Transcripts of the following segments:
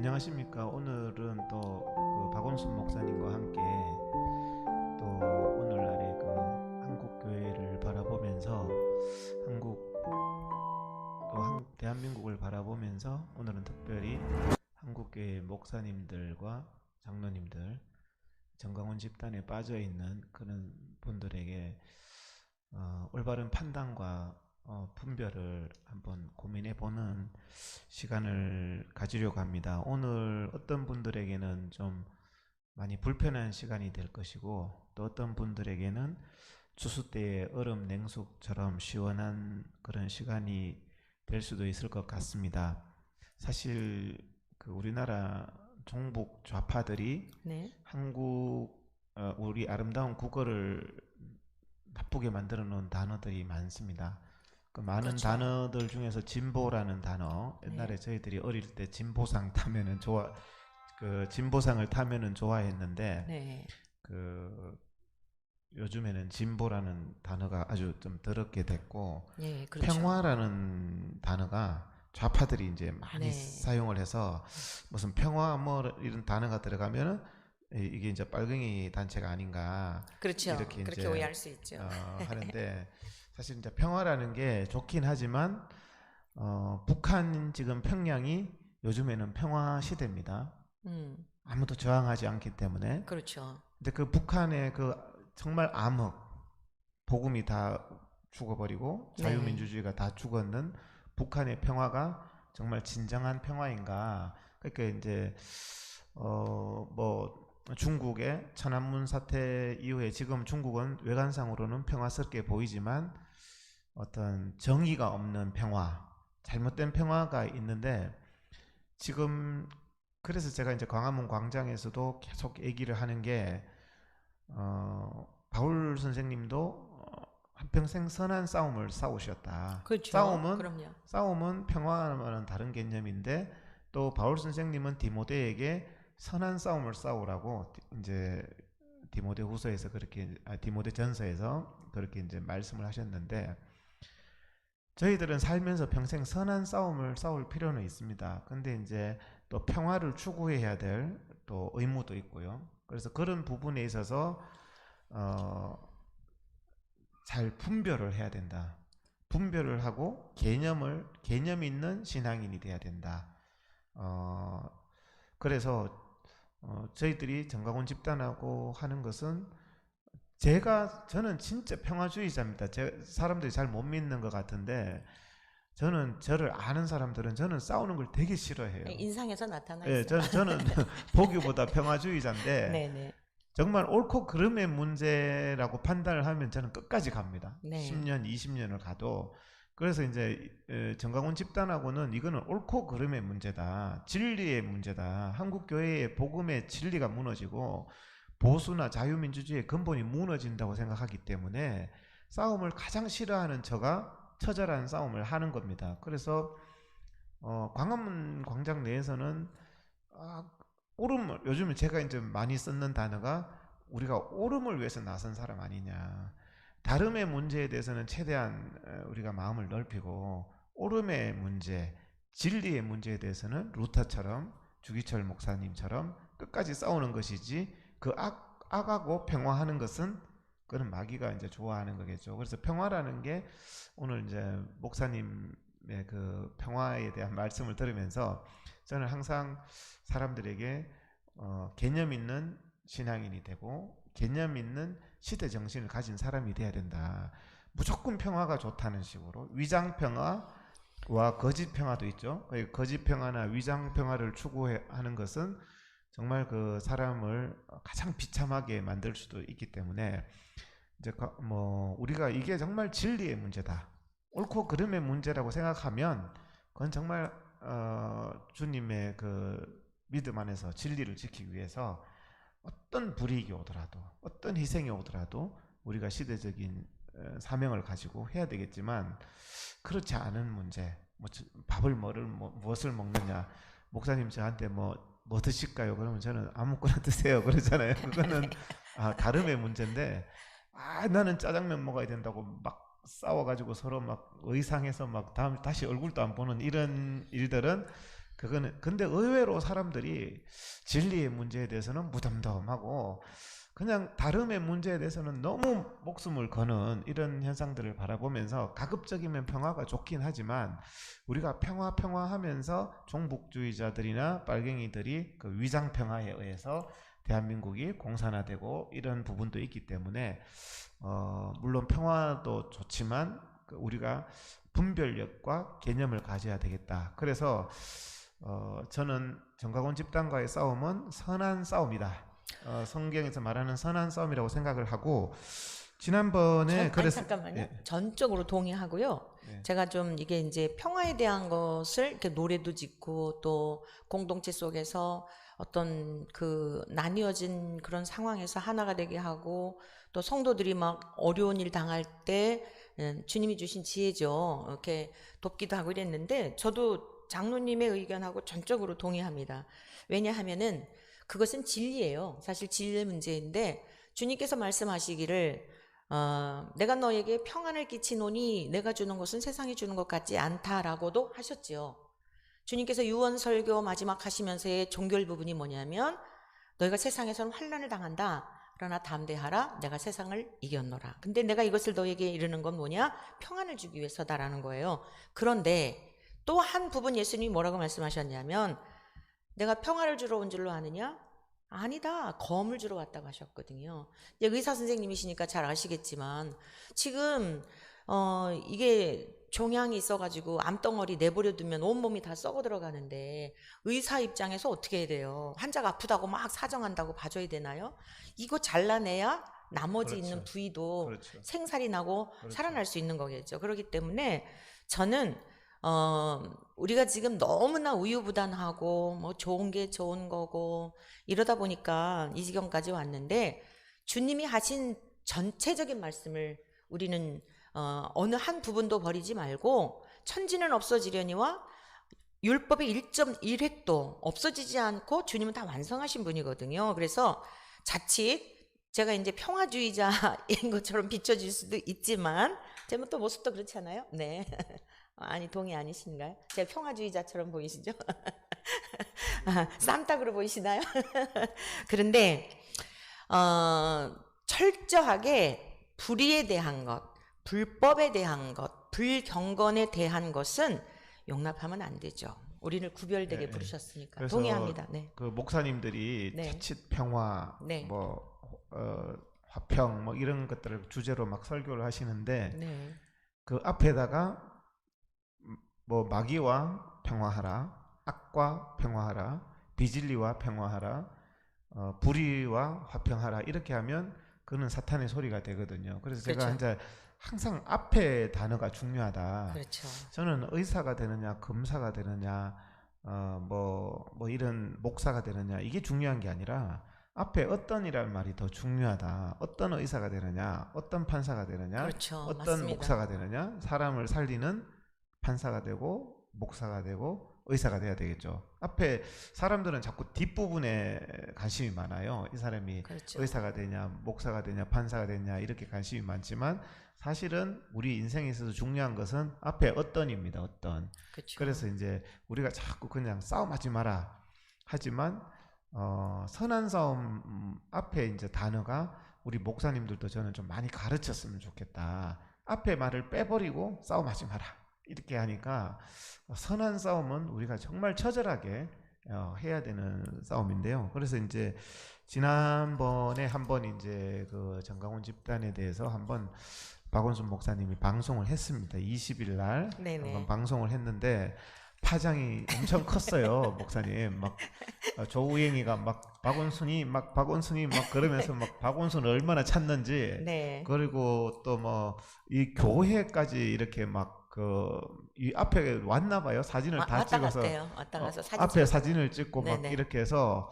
안녕하십니까. 오늘은 또 그 박원순 목사님과 함께 또 오늘날의 그 한국 교회를 바라보면서 한국 대한민국을 바라보면서 오늘은 특별히 한국 교회 목사님들과 장로님들, 정강원 집단에 빠져 있는 그런 분들에게 올바른 판단과 분별을 한번 고민해 보는 시간을 가지려고 합니다. 오늘 어떤 분들에게는 좀 많이 불편한 시간이 될 것이고, 또 어떤 분들에게는 추수 때의 얼음 냉숙처럼 시원한 그런 시간이 될 수도 있을 것 같습니다. 사실 그 우리나라 종북 좌파들이 네. 우리 아름다운 국어를 나쁘게 만들어 놓은 단어들이 많습니다. 그 많은 그렇죠. 단어들 중에서 진보라는 단어, 옛날에 네. 저희들이 어릴 때 진보상 타면은 그 진보상을 타면은 좋아했는데, 네. 그 요즘에는 진보라는 단어가 아주 좀 더럽게 됐고, 예, 그렇죠. 평화라는 단어가 좌파들이 이제 많이 네. 사용을 해서, 무슨 평화 뭐 이런 단어가 들어가면은 이게 이제 빨갱이 단체가 아닌가 그렇죠. 이렇게 그렇게 이제 오해할 수 있죠. 하는데, 사실 이제 평화라는 게 좋긴 하지만 북한 지금 평양이 요즘에는 평화 시대입니다. 음, 아무도 저항하지 않기 때문에. 그렇죠. 근데 그 북한의 그 정말 암흑, 복음이 다 죽어버리고 네. 자유민주주의가 다 죽었는 북한의 평화가 정말 진정한 평화인가? 그러니까 이제 뭐 중국의 천안문 사태 이후에 지금 중국은 외관상으로는 평화스럽게 보이지만 어떤 정의가 없는 평화, 잘못된 평화가 있는데, 지금 그래서 제가 이제 광화문 광장에서도 계속 얘기를 하는 게, 바울 선생님도 한평생 선한 싸움을 싸우셨다. 그렇죠. 싸움은 그럼요. 평화와는 다른 개념인데, 또 바울 선생님은 디모데에게 선한 싸움을 싸우라고 이제 디모데후서에서 그렇게 디모데전서에서 그렇게 이제 말씀을 하셨는데, 저희들은 살면서 평생 선한 싸움을 싸울 필요는 있습니다. 근데 이제 또 평화를 추구해야 될 또 의무도 있고요. 그래서 그런 부분에 있어서 어, 잘 분별을 해야 된다. 분별을 하고 개념 있는 신앙인이 돼야 된다. 어, 그래서 저희들이 정강원 집단하고 하는 것은, 저는 진짜 평화주의자입니다. 사람들이 잘 못 믿는 것 같은데, 저를 아는 사람들은 저는 싸우는 걸 되게 싫어해요. 인상에서 나타나 예, 있어요. 저는 보기보다 평화주의자인데, 네네. 정말 옳고 그름의 문제라고 판단을 하면 저는 끝까지 갑니다. 네. 10년, 20년을 가도. 그래서 이제 정강훈 집단하고는 이거는 옳고 그름의 문제다. 진리의 문제다. 한국 교회의 복음의 진리가 무너지고 보수나 자유민주주의의 근본이 무너진다고 생각하기 때문에 싸움을 가장 싫어하는 저가 처절한 싸움을 하는 겁니다. 그래서 광화문 광장 내에서는 아, 요즘에 제가 이제 많이 쓰는 단어가, 우리가 옳음을 위해서 나선 사람 아니냐. 다름의 문제에 대해서는 최대한 우리가 마음을 넓히고, 옳음의 문제, 진리의 문제에 대해서는 루터처럼, 주기철 목사님처럼 끝까지 싸우는 것이지, 그 악하고 평화하는 것은 그런 마귀가 이제 좋아하는 거겠죠. 그래서 평화라는 게, 오늘 이제 목사님의 그 평화에 대한 말씀을 들으면서 저는 항상 사람들에게 개념 있는 신앙인이 되고 개념 있는 시대 정신을 가진 사람이 돼야 된다. 무조건 평화가 좋다는 식으로 위장 평화와 거짓 평화도 있죠. 거짓 평화나 위장 평화를 추구하는 것은 정말 그 사람을 가장 비참하게 만들 수도 있기 때문에, 이제 뭐 우리가 이게 정말 진리의 문제다, 옳고 그름의 문제라고 생각하면, 그건 정말 주님의 그 믿음 안에서 진리를 지키기 위해서 어떤 불이익이 오더라도, 어떤 희생이 오더라도 우리가 시대적인 사명을 가지고 해야 되겠지만, 그렇지 않은 문제, 뭐 밥을 무엇을 먹느냐, 목사님 저한테 뭐 드실까요? 그러면 저는 아무거나 드세요 그러잖아요. 그거는 다름의 문제인데, 나는 짜장면 먹어야 된다고 막 싸워가지고 서로 막 의상해서 막 다시 얼굴도 안 보는 이런 일들은 그거는 근데 의외로 사람들이 진리의 문제에 대해서는 무덤덤하고 그냥 다름의 문제에 대해서는 너무 목숨을 거는 이런 현상들을 바라보면서 가급적이면 평화가 좋긴 하지만 우리가 평화 하면서 종북주의자들이나 빨갱이들이 그 위장 평화에 의해서 대한민국이 공산화되고 이런 부분도 있기 때문에 물론 평화도 좋지만 우리가 분별력과 개념을 가져야 되겠다. 그래서 저는 정가곤 집단과의 싸움은 선한 싸움이다. 성경에서 말하는 선한 싸움이라고 생각을 하고 지난번에 그래서 잠깐만요. 예, 전적으로 동의하고요. 예, 제가 좀 이게 이제 평화에 대한 것을 이렇게 노래도 짓고 또 공동체 속에서 어떤 그 나뉘어진 그런 상황에서 하나가 되게 하고 또 성도들이 막 어려운 일 당할 때 주님이 주신 지혜죠. 이렇게 돕기도 하고 이랬는데 저도 장로님의 의견하고 전적으로 동의합니다. 왜냐하면은 그것은 진리예요. 사실 진리의 문제인데 주님께서 말씀하시기를 내가 너에게 평안을 끼치노니 내가 주는 것은 세상이 주는 것 같지 않다라고도 하셨지요. 주님께서 유언설교 마지막 하시면서의 종결 부분이 뭐냐면 너희가 세상에서는 환난을 당한다. 그러나 담대하라. 내가 세상을 이겼노라. 근데 내가 이것을 너에게 이르는 건 뭐냐? 평안을 주기 위해서다라는 거예요. 그런데 또 한 부분 예수님이 뭐라고 말씀하셨냐면 내가 평화를 주러 온 줄로 아느냐? 아니다. 검을 주러 왔다고 하셨거든요. 이제 의사 선생님이시니까 잘 아시겠지만 지금 이게 종양이 있어가지고 암덩어리 내버려 두면 온몸이 다 썩어 들어가는데 의사 입장에서 어떻게 해야 돼요? 환자가 아프다고 막 사정한다고 봐줘야 되나요? 이거 잘라내야 나머지 그렇죠. 있는 부위도 그렇죠. 생살이 나고 그렇죠. 살아날 수 있는 거겠죠. 그렇기 때문에 저는 우리가 지금 너무나 우유부단하고 뭐 좋은 게 좋은 거고 이러다 보니까 이 지경까지 왔는데 주님이 하신 전체적인 말씀을 우리는 어느 한 부분도 버리지 말고 천지는 없어지려니와 율법의 1.1획도 없어지지 않고 주님은 다 완성하신 분이거든요. 그래서 자칫 제가 이제 평화주의자인 것처럼 비춰질 수도 있지만 제 또 모습도 그렇잖아요. 네. 아니 동의 아니신가요? 제가 평화주의자처럼 보이시죠? 쌈딱으로 보이시나요? 그런데 철저하게 불의에 대한 것, 불법에 대한 것, 불경건에 대한 것은 용납하면 안 되죠. 우리를 구별되게 네, 부르셨으니까 그래서 동의합니다. 네. 그 목사님들이 네. 자칫 평화, 네. 뭐 화평, 뭐 이런 것들을 주제로 막 설교를 하시는데 네. 그 앞에다가 뭐 마귀와 평화하라, 악과 평화하라, 비진리와 평화하라, 불의와 화평하라 이렇게 하면 그는 사탄의 소리가 되거든요. 그래서 제가 그렇죠. 이제 항상 앞에 단어가 중요하다. 그렇죠. 저는 의사가 되느냐, 검사가 되느냐, 뭐 이런 목사가 되느냐 이게 중요한 게 아니라 앞에 어떤이라는 말이 더 중요하다. 어떤 의사가 되느냐, 어떤 판사가 되느냐, 그렇죠. 어떤 맞습니다. 목사가 되느냐, 사람을 살리는 판사가 되고 목사가 되고 의사가 돼야 되겠죠. 앞에 사람들은 자꾸 뒷부분에 관심이 많아요. 이 사람이 그렇죠. 의사가 되냐, 목사가 되냐, 판사가 되냐 이렇게 관심이 많지만 사실은 우리 인생에 있어서 중요한 것은 앞에 어떤입니다. 어떤. 그렇죠. 그래서 이제 우리가 자꾸 그냥 싸움하지 마라 하지만 선한 싸움 앞에 이제 단어가 우리 목사님들도 저는 좀 많이 가르쳤으면 좋겠다. 앞에 말을 빼버리고 싸움하지 마라. 이렇게 하니까 선한 싸움은 우리가 정말 처절하게 해야 되는 싸움인데요. 그래서 이제 지난번에 한번 이제 그 정강훈 집단에 대해서 한번 박원순 목사님이 방송을 했습니다. 20일 날 한번 방송을 했는데 파장이 엄청 컸어요. 목사님 막 조우행이가 막 박원순이 막 그러면서 막 박원순을 얼마나 찾는지 네. 그리고 또 뭐 이 교회까지 이렇게 막 이 앞에 왔나 봐요. 사진을 다 왔다 찍어서 갔대요. 왔다 가서 사진 앞에 찍고. 사진을 찍고 막 네네. 이렇게 해서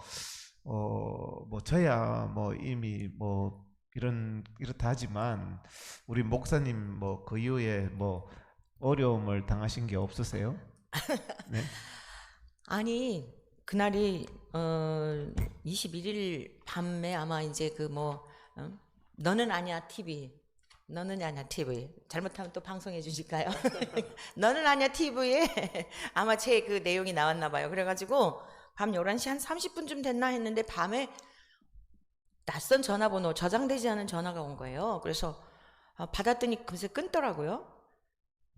뭐 저야 뭐 이미 뭐 이렇다 하지만 우리 목사님 뭐 그 이후에 뭐 어려움을 당하신 게 없으세요? 네? 아니 그날이 21일 밤에 아마 이제 그 뭐 너는 아니야 TV 너는 아냐 TV 잘못하면 또 방송해 주실까요? 너는 아냐 TV에 아마 제 그 내용이 나왔나 봐요. 그래가지고 밤 11시 한 30분쯤 됐나 했는데 밤에 낯선 전화번호 저장되지 않은 전화가 온 거예요. 그래서 받았더니 금세 끊더라고요.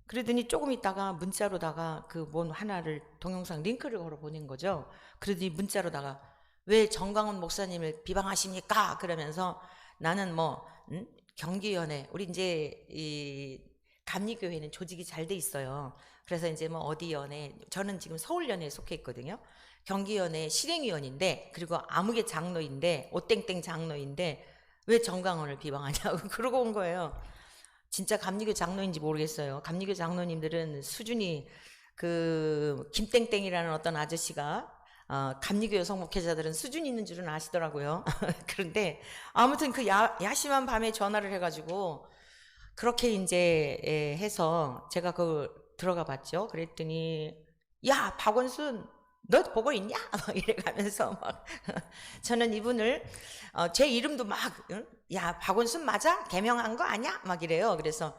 그러더니 조금 있다가 문자로다가 그 뭔 하나를 동영상 링크를 걸어 보낸 거죠. 그러더니 문자로다가 왜 정광훈 목사님을 비방하십니까? 그러면서 나는 뭐 경기위원회 우리 이제 이 감리교회는 조직이 잘 돼 있어요. 그래서 이제 뭐 어디 연회 저는 지금 서울연회에 속해 있거든요. 경기위원회 실행위원인데 그리고 아무개 장로인데 오땡땡 장로인데 왜 정광훈을 비방하냐고 그러고 온 거예요. 진짜 감리교 장로인지 모르겠어요. 감리교 장로님들은 수준이 그 김땡땡이라는 어떤 아저씨가 감리교 여성 목회자들은 수준 있는 줄은 아시더라고요. 그런데 아무튼 그 야심한 밤에 전화를 해가지고 그렇게 이제 해서 제가 그걸 들어가 봤죠. 그랬더니 야 박원순 너 보고 있냐? 막 이래가면서 막 저는 이분을 제 이름도 막 야 박원순 맞아? 개명한 거 아니야? 막 이래요. 그래서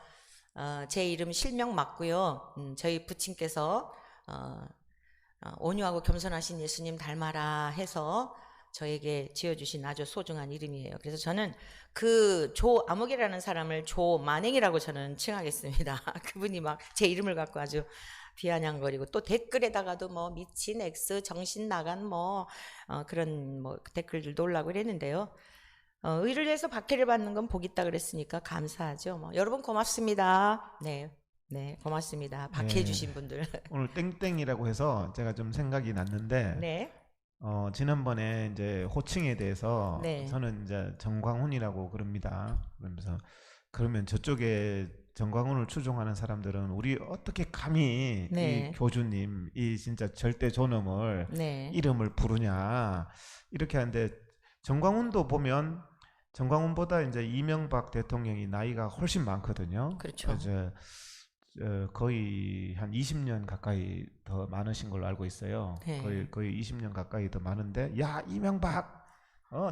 제 이름 실명 맞고요. 저희 부친께서 온유하고 겸손하신 예수님 닮아라 해서 저에게 지어주신 아주 소중한 이름이에요. 그래서 저는 그 조아무개라는 사람을 조만행이라고 저는 칭하겠습니다. 그분이 막 제 이름을 갖고 아주 비아냥거리고 또 댓글에다가도 뭐 미친 X 정신 나간 뭐 그런 뭐 댓글들도 올라고 그랬는데요. 의를 위해서 박해를 받는 건 복 있다 그랬으니까 감사하죠. 뭐 여러분 고맙습니다. 네, 네 고맙습니다. 박해해 예, 주신 분들. 오늘 땡땡이라고 해서 제가 좀 생각이 났는데 네, 지난번에 이제 호칭에 대해서 네, 저는 이제 정광훈이라고 그럽니다. 그러면서 그러면 저쪽에 정광훈을 추종하는 사람들은 우리 어떻게 감히 이 네, 교주님 이 진짜 절대 존엄을 네, 이름을 부르냐 이렇게 하는데 정광훈도 보면 정광훈보다 이제 이명박 대통령이 나이가 훨씬 많거든요. 그렇죠. 이제 거의 한 20년 가까이 더 많으신 걸로 알고 있어요. 네, 거의 20년 가까이 더 많은데 야 이명박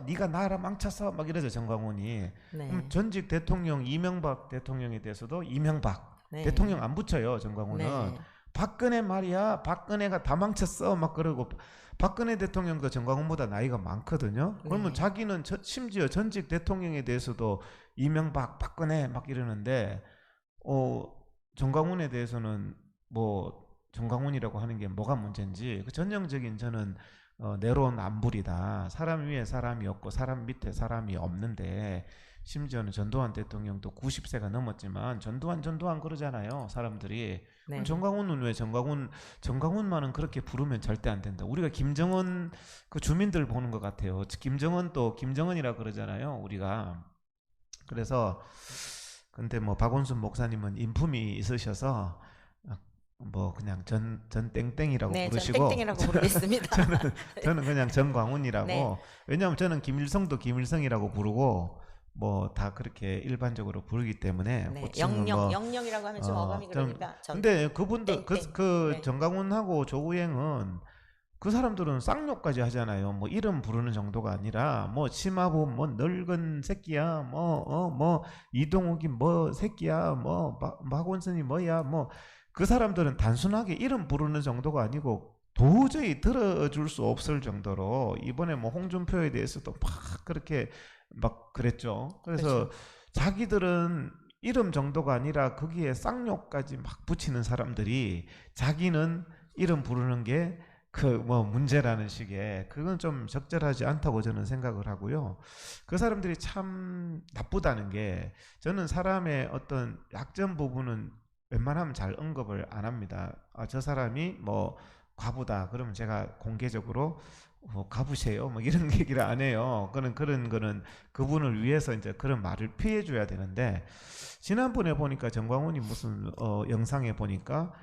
네가 나라 망쳤어 막 이러죠 정광훈이. 그럼 네, 전직 대통령 이명박 대통령에 대해서도 이명박 네, 대통령 안 붙여요 정광훈은. 네, 박근혜 말이야 박근혜가 다 망쳤어 막 그러고 박근혜 대통령도 정광훈보다 나이가 많거든요. 그러면 네, 자기는 심지어 전직 대통령에 대해서도 이명박 박근혜 막 이러는데 어 정광훈에 대해서는 뭐 정광훈이라고 하는 게 뭐가 문제인지 그 전형적인 저는 내로남불이다. 사람 위에 사람이 없고 사람 밑에 사람이 없는데 심지어는 전두환 대통령도 90세가 넘었지만 전두환 그러잖아요. 사람들이. 그럼 네, 정광훈은 왜 정광훈만은 그렇게 부르면 절대 안 된다. 우리가 김정은 그 주민들 보는 것 같아요. 김정은 또 김정은이라 그러잖아요. 우리가. 그래서 근데 뭐 박원순 목사님은 인품이 있으셔서 뭐 그냥 전 땡땡이라고 네, 전 부르시고 땡땡이라고 부르겠습니다. 저는 그냥 정광훈이라고. 네, 왜냐하면 저는 김일성도 김일성이라고 부르고 뭐 다 그렇게 일반적으로 부르기 때문에 네, 호칭은 뭐 영영이라고 하면 좀 어감이 좀 그러니까 전 근데 그분들 땡땡. 그 네, 정광훈하고 조우행은 그 사람들은 쌍욕까지 하잖아요. 뭐 이름 부르는 정도가 아니라 뭐 심하고 뭐 늙은 새끼야 뭐 이동욱이 뭐 새끼야 뭐 박원순이 뭐야 뭐 그 사람들은 단순하게 이름 부르는 정도가 아니고 도저히 들어줄 수 없을 정도로 이번에 뭐 홍준표에 대해서도 막 그렇게 막 그랬죠. 그래서 그렇죠. 자기들은 이름 정도가 아니라 거기에 쌍욕까지 막 붙이는 사람들이 자기는 이름 부르는 게 그 뭐 문제라는 식의 그건 좀 적절하지 않다고 저는 생각을 하고요. 그 사람들이 참 나쁘다는 게 저는 사람의 어떤 약점 부분은 웬만하면 잘 언급을 안 합니다. 저 사람이 뭐 과부다 그러면 제가 공개적으로 가부세요 뭐 이런 얘기를 안 해요. 그런 거는 그분을 위해서 이제 그런 말을 피해 줘야 되는데 지난번에 보니까 정광훈이 무슨 영상에 보니까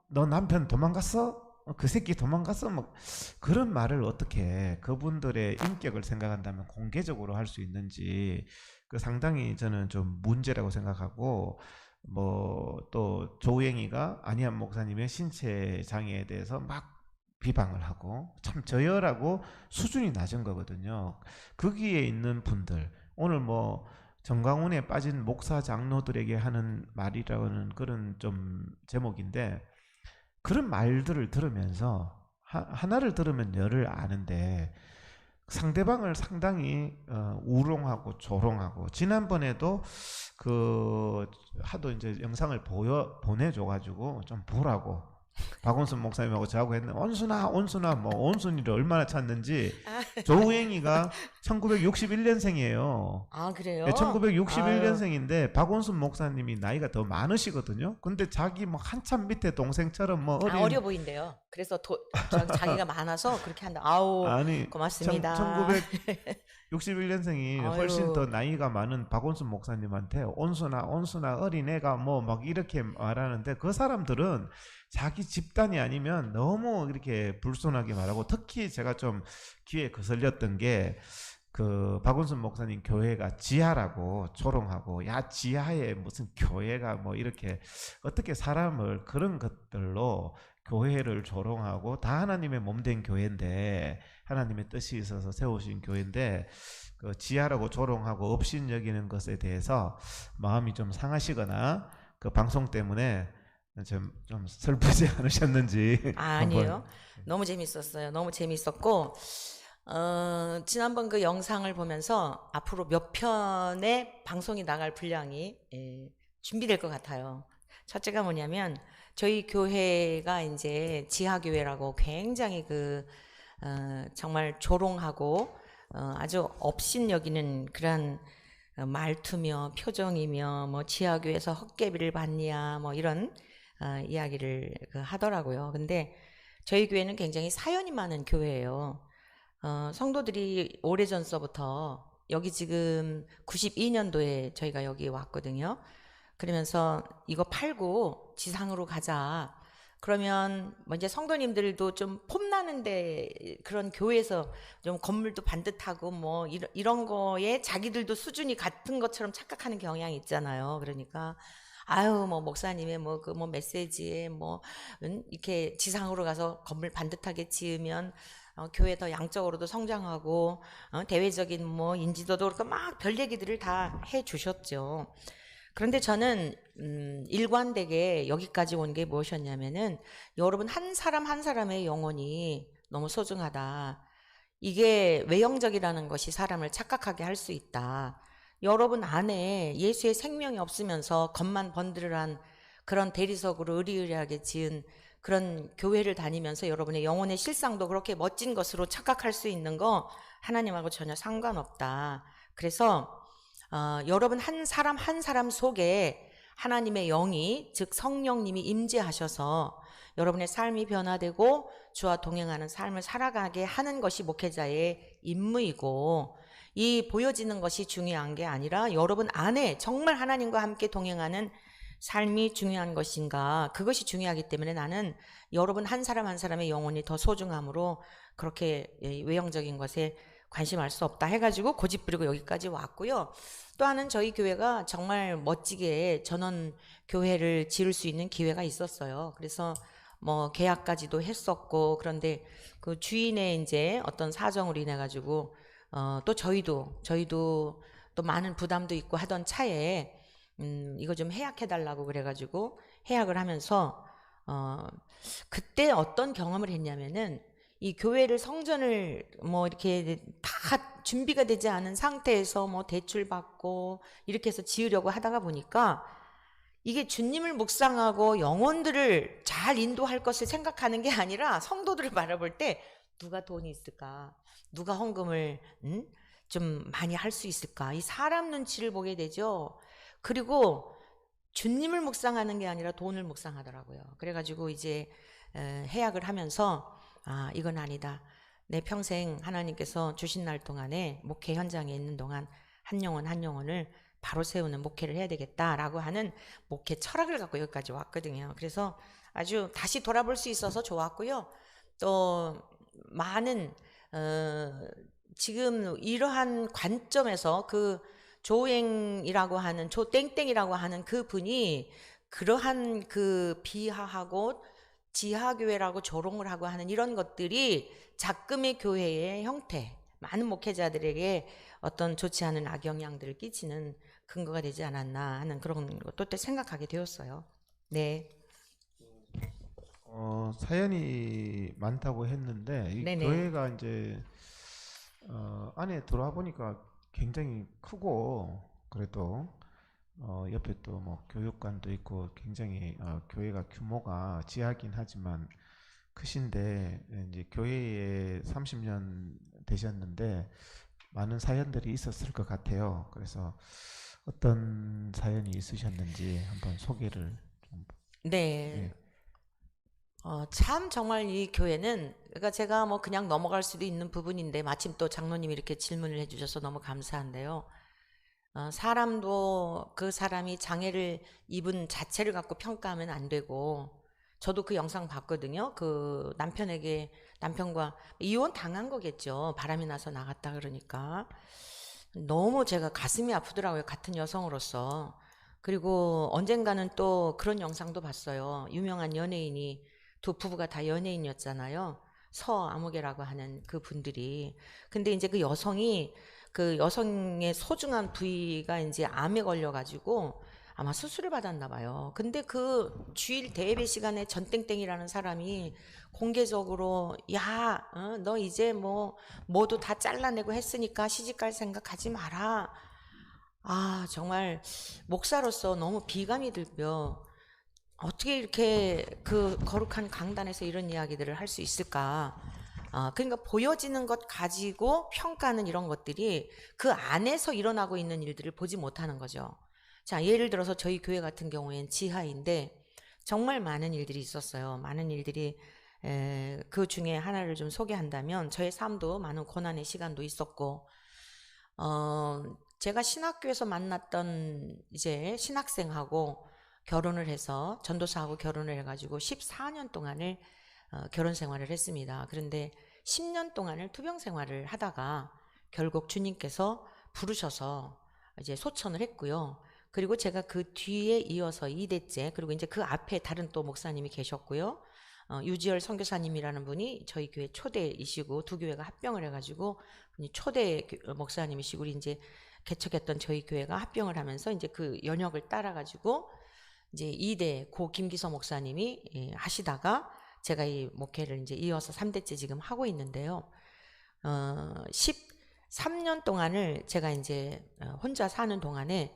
너 남편 도망갔어? 그 새끼 도망갔어? 뭐 그런 말을 어떻게 그분들의 인격을 생각한다면 공개적으로 할 수 있는지 그 상당히 저는 좀 문제라고 생각하고 뭐 또 조행이가 안희안 목사님의 신체 장애에 대해서 막 비방을 하고 참 저열하고 수준이 낮은 거거든요. 거기에 있는 분들 오늘 뭐 정강훈에 빠진 목사 장로들에게 하는 말이라는 그런 좀 제목인데, 그런 말들을 들으면서 하나를 들으면 열을 아는데 상대방을 상당히 우롱하고 조롱하고, 지난번에도 그 하도 이제 영상을 보내줘가지고 좀 보라고 박원순 목사님하고 저하고 했는데, 온순아 온순아 뭐 온순이를 얼마나 찾는지. 조우행이가 1961년생이에요. 아, 그래요? 네, 아유, 1961년생인데 박원순 목사님이 나이가 더 많으시거든요. 근데 자기 뭐 한참 밑에 동생처럼 뭐 어려 어린, 보인대요. 그래서 자기가 많아서 그렇게 한다. 아우, 아니 고맙습니다. 1961년생이 훨씬 더 아유, 나이가 많은 박원순 목사님한테 온순아 온순아 어린애가 뭐 막 이렇게 말하는데, 그 사람들은 자기 집단이 아니면 너무 이렇게 불손하게 말하고, 특히 제가 좀 귀에 거슬렸던 게 그 박원순 목사님 교회가 지하라고 조롱하고, 야 지하에 무슨 교회가 뭐 이렇게, 어떻게 사람을 그런 것들로 교회를 조롱하고, 다 하나님의 몸된 교회인데, 하나님의 뜻이 있어서 세우신 교회인데 그 지하라고 조롱하고 업신 여기는 것에 대해서 마음이 좀 상하시거나, 그 방송 때문에 좀 슬프지 않으셨는지 한번. 아니에요. 너무 재밌었어요. 너무 재밌었고, 지난번 그 영상을 보면서 앞으로 몇 편의 방송이 나갈 분량이 준비될 것 같아요. 첫째가 뭐냐면, 저희 교회가 이제 지하교회라고 굉장히 정말 조롱하고, 아주 업신여기는 그런 말투며 표정이며, 뭐 지하교회에서 헛개비를 받냐 뭐 이런 이야기를 하더라고요. 근데 저희 교회는 굉장히 사연이 많은 교회예요. 성도들이 오래전서부터, 여기 지금 92년도에 저희가 여기 왔거든요. 그러면서 이거 팔고 지상으로 가자. 그러면 뭐 이제 성도님들도 좀 폼나는데, 그런 교회에서 좀 건물도 반듯하고 뭐 이런 거에 자기들도 수준이 같은 것처럼 착각하는 경향이 있잖아요. 그러니까 아유 뭐 목사님의 뭐 뭐 메시지에 뭐 이렇게 지상으로 가서 건물 반듯하게 지으면 교회 더 양적으로도 성장하고 대외적인 뭐 인지도도 그렇고 막 별 얘기들을 다 해 주셨죠. 그런데 저는 일관되게 여기까지 온 게 무엇이었냐면은, 여러분 한 사람 한 사람의 영혼이 너무 소중하다. 이게 외형적이라는 것이 사람을 착각하게 할 수 있다. 여러분 안에 예수의 생명이 없으면서 겉만 번들한 그런 대리석으로 의리의리하게 지은 그런 교회를 다니면서 여러분의 영혼의 실상도 그렇게 멋진 것으로 착각할 수 있는 거 하나님하고 전혀 상관없다. 그래서 여러분 한 사람 한 사람 속에 하나님의 영이, 즉 성령님이 임재하셔서 여러분의 삶이 변화되고 주와 동행하는 삶을 살아가게 하는 것이 목회자의 임무이고, 이 보여지는 것이 중요한 게 아니라 여러분 안에 정말 하나님과 함께 동행하는 삶이 중요한 것인가, 그것이 중요하기 때문에 나는 여러분 한 사람 한 사람의 영혼이 더 소중함으로 그렇게 외형적인 것에 관심할 수 없다 해가지고 고집 부리고 여기까지 왔고요. 또 하나는 저희 교회가 정말 멋지게 전원 교회를 지을 수 있는 기회가 있었어요. 그래서 뭐 계약까지도 했었고, 그런데 그 주인의 이제 어떤 사정으로 인해 가지고 또 저희도 또 많은 부담도 있고 하던 차에 이거 좀 해약해 달라고 그래가지고 해약을 하면서 그때 어떤 경험을 했냐면은, 이 교회를 성전을 뭐 이렇게 다 준비가 되지 않은 상태에서 뭐 대출 받고 이렇게 해서 지으려고 하다가 보니까, 이게 주님을 묵상하고 영혼들을 잘 인도할 것을 생각하는 게 아니라, 성도들을 바라볼 때 누가 돈이 있을까, 누가 헌금을 좀 많이 할 수 있을까, 이 사람 눈치를 보게 되죠. 그리고 주님을 묵상하는 게 아니라 돈을 묵상하더라고요. 그래가지고 이제 해약을 하면서, 아 이건 아니다. 내 평생 하나님께서 주신 날 동안에 목회 현장에 있는 동안 한 영혼 한 영혼을 바로 세우는 목회를 해야 되겠다라고 하는 목회 철학을 갖고 여기까지 왔거든요. 그래서 아주 다시 돌아볼 수 있어서 좋았고요. 또 많은 지금 이러한 관점에서 그 조행이라고 하는 조땡땡이라고 하는 그 분이 그러한 그 비하하고 지하교회라고 조롱을 하고 하는 이런 것들이 작금의 교회의 형태, 많은 목회자들에게 어떤 좋지 않은 악영향들을 끼치는 근거가 되지 않았나 하는 그런 것도 또 생각하게 되었어요. 네, 사연이 많다고 했는데 이 네네, 교회가 이제 안에 들어와 보니까 굉장히 크고 그래도 옆에 또 뭐 교육관도 있고 굉장히 교회가 규모가 지하긴 하지만 크신데 이제 교회에 30년 되셨는데 많은 사연들이 있었을 것 같아요. 그래서 어떤 사연이 있으셨는지 한번 소개를 좀. 네. 예. 참 정말 이 교회는 그러니까 제가 뭐 그냥 넘어갈 수도 있는 부분인데 마침 또 장로님이 이렇게 질문을 해주셔서 너무 감사한데요. 사람도 그 사람이 장애를 입은 자체를 갖고 평가하면 안 되고 저도 그 영상 봤거든요. 그 남편과 이혼 당한 거겠죠. 바람이 나서 나갔다 그러니까 너무 제가 가슴이 아프더라고요. 같은 여성으로서. 그리고 언젠가는 또 그런 영상도 봤어요. 유명한 연예인이 두 부부가 다 연예인이었잖아요. 서아무개라고 하는 그 분들이. 근데 이제 그 여성의 소중한 부위가 이제 암에 걸려가지고 아마 수술을 받았나 봐요. 근데 그 주일 대예배 시간에 전땡땡이라는 사람이 공개적으로 너 이제 뭐 모두 다 잘라내고 했으니까 시집갈 생각하지 마라. 정말 목사로서 너무 비감이 들며 어떻게 이렇게 그 거룩한 강단에서 이런 이야기들을 할 수 있을까? 그러니까 보여지는 것 가지고 평가하는 이런 것들이 그 안에서 일어나고 있는 일들을 보지 못하는 거죠. 자, 예를 들어서 저희 교회 같은 경우엔 지하인데 정말 많은 일들이 있었어요. 많은 일들이 그 중에 하나를 좀 소개한다면 저의 삶도 많은 고난의 시간도 있었고 어, 제가 신학교에서 만났던 이제 신학생하고 결혼을 해서 전도사하고 결혼을 해가지고 14년 동안을 결혼 생활을 했습니다. 그런데 10년 동안을 투병 생활을 하다가 결국 주님께서 부르셔서 이제 소천을 했고요. 그리고 제가 그 뒤에 이어서 2대째 그리고 이제 그 앞에 다른 또 목사님이 계셨고요. 유지열 선교사님이라는 분이 저희 교회 초대이시고 두 교회가 합병을 해가지고 초대 목사님이시고 우리 이제 개척했던 저희 교회가 합병을 하면서 이제 그 연역을 따라가지고 이제 2대 고 김기서 목사님이 하시다가 제가 이 목회를 이제 이어서 3대째 지금 하고 있는데요. 13년 동안을 제가 이제 혼자 사는 동안에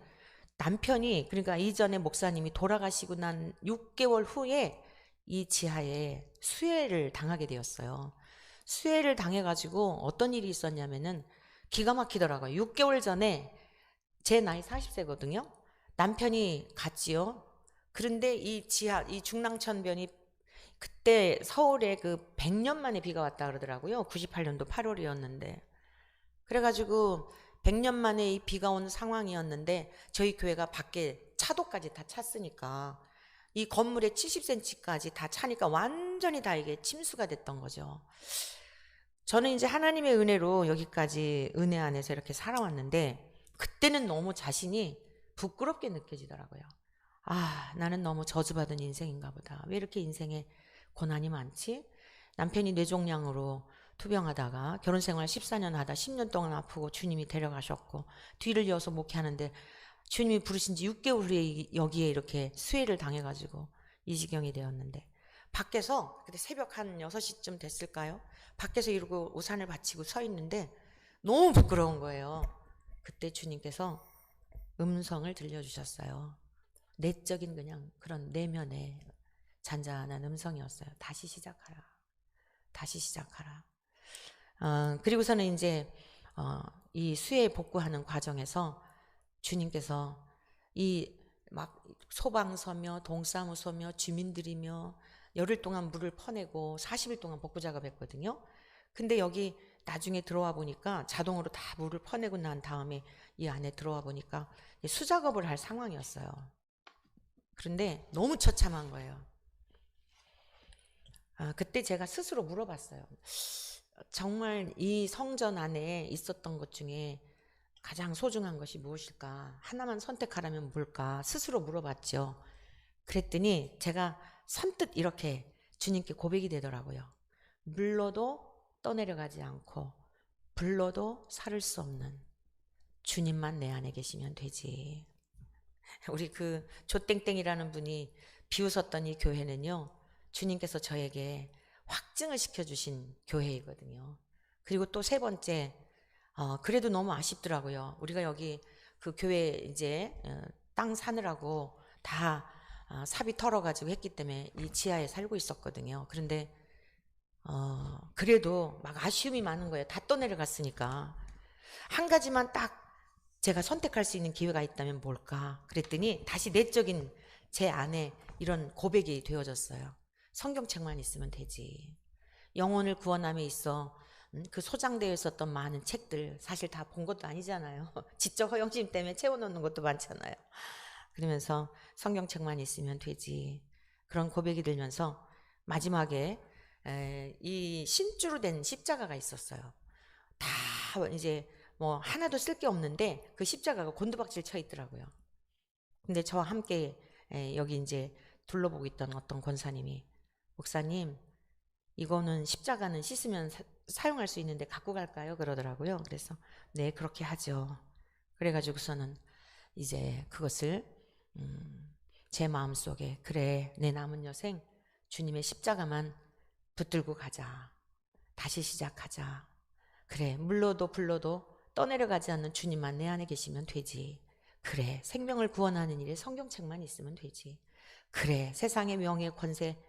남편이 그러니까 이전에 목사님이 돌아가시고 난 6개월 후에 이 지하에 수해를 당하게 되었어요. 수해를 당해가지고 어떤 일이 있었냐면은 기가 막히더라고요. 6개월 전에 제 나이 40세거든요. 남편이 갔지요. 그런데 이 중랑천변이 그때 서울에 그 100년 만에 비가 왔다 그러더라고요. 98년도 8월이었는데. 그래가지고 100년 만에 이 비가 온 상황이었는데 저희 교회가 밖에 차도까지 다 찼으니까 이 건물에 70cm까지 다 차니까 완전히 다 이게 침수가 됐던 거죠. 저는 이제 하나님의 은혜로 여기까지 은혜 안에서 이렇게 살아왔는데 그때는 너무 자신이 부끄럽게 느껴지더라고요. 나는 너무 저주받은 인생인가 보다. 왜 이렇게 인생에 고난이 많지? 남편이 뇌종양으로 투병하다가 결혼생활 14년 하다 10년 동안 아프고 주님이 데려가셨고 뒤를 이어서 목회하는데 주님이 부르신 지 6개월 후에 여기에 이렇게 수혜를 당해가지고 이 지경이 되었는데 밖에서 그때 새벽 한 6시쯤 됐을까요? 밖에서 이러고 우산을 받치고 서 있는데 너무 부끄러운 거예요. 그때 주님께서 음성을 들려주셨어요. 내적인 그냥 그런 내면의 잔잔한 음성이었어요. 다시 시작하라. 다시 시작하라. 그리고서는 이제 이 수해 복구하는 과정에서 주님께서 이 막 소방서며 동사무소며 주민들이며 열흘 동안 물을 퍼내고 40일 동안 복구 작업했거든요. 근데 여기 나중에 들어와 보니까 자동으로 다 물을 퍼내고 난 다음에 이 안에 들어와 보니까 수작업을 할 상황이었어요. 그런데 너무 처참한 거예요. 그때 제가 스스로 물어봤어요. 정말 이 성전 안에 있었던 것 중에 가장 소중한 것이 무엇일까? 하나만 선택하라면 뭘까? 스스로 물어봤죠. 그랬더니 제가 선뜻 이렇게 주님께 고백이 되더라고요. 물러도 떠내려가지 않고 불러도 살을 수 없는 주님만 내 안에 계시면 되지. 우리 그 조땡땡이라는 분이 비웃었던 이 교회는요, 주님께서 저에게 확증을 시켜주신 교회이거든요. 그리고 또 세 번째, 그래도 너무 아쉽더라고요. 우리가 여기 그 교회 이제 땅 사느라고 다 삽이 털어가지고 했기 때문에 이 지하에 살고 있었거든요. 그런데 그래도 막 아쉬움이 많은 거예요. 다 떠내려갔으니까. 한 가지만 딱 제가 선택할 수 있는 기회가 있다면 뭘까? 그랬더니 다시 내적인 제 안에 이런 고백이 되어졌어요. 성경책만 있으면 되지. 영혼을 구원함에 있어 그 소장되어 있었던 많은 책들 사실 다 본 것도 아니잖아요. 지적 허영심 때문에 채워놓는 것도 많잖아요. 그러면서 성경책만 있으면 되지. 그런 고백이 들면서 마지막에 이 신주로 된 십자가가 있었어요. 다 이제 뭐 하나도 쓸 게 없는데 그 십자가가 곤두박질 쳐 있더라고요. 근데 저와 함께 여기 이제 둘러보고 있던 어떤 권사님이, 목사님, 이거는 십자가는 씻으면 사용할 수 있는데 갖고 갈까요? 그러더라고요. 그래서 네, 그렇게 하죠. 그래가지고서는 이제 그것을 제 마음속에, 그래, 내 남은 여생 주님의 십자가만 붙들고 가자. 다시 시작하자. 그래, 물러도 불러도 떠내려가지 않는 주님만 내 안에 계시면 되지. 그래, 생명을 구원하는 일에 성경책만 있으면 되지. 그래, 세상의 명예, 권세,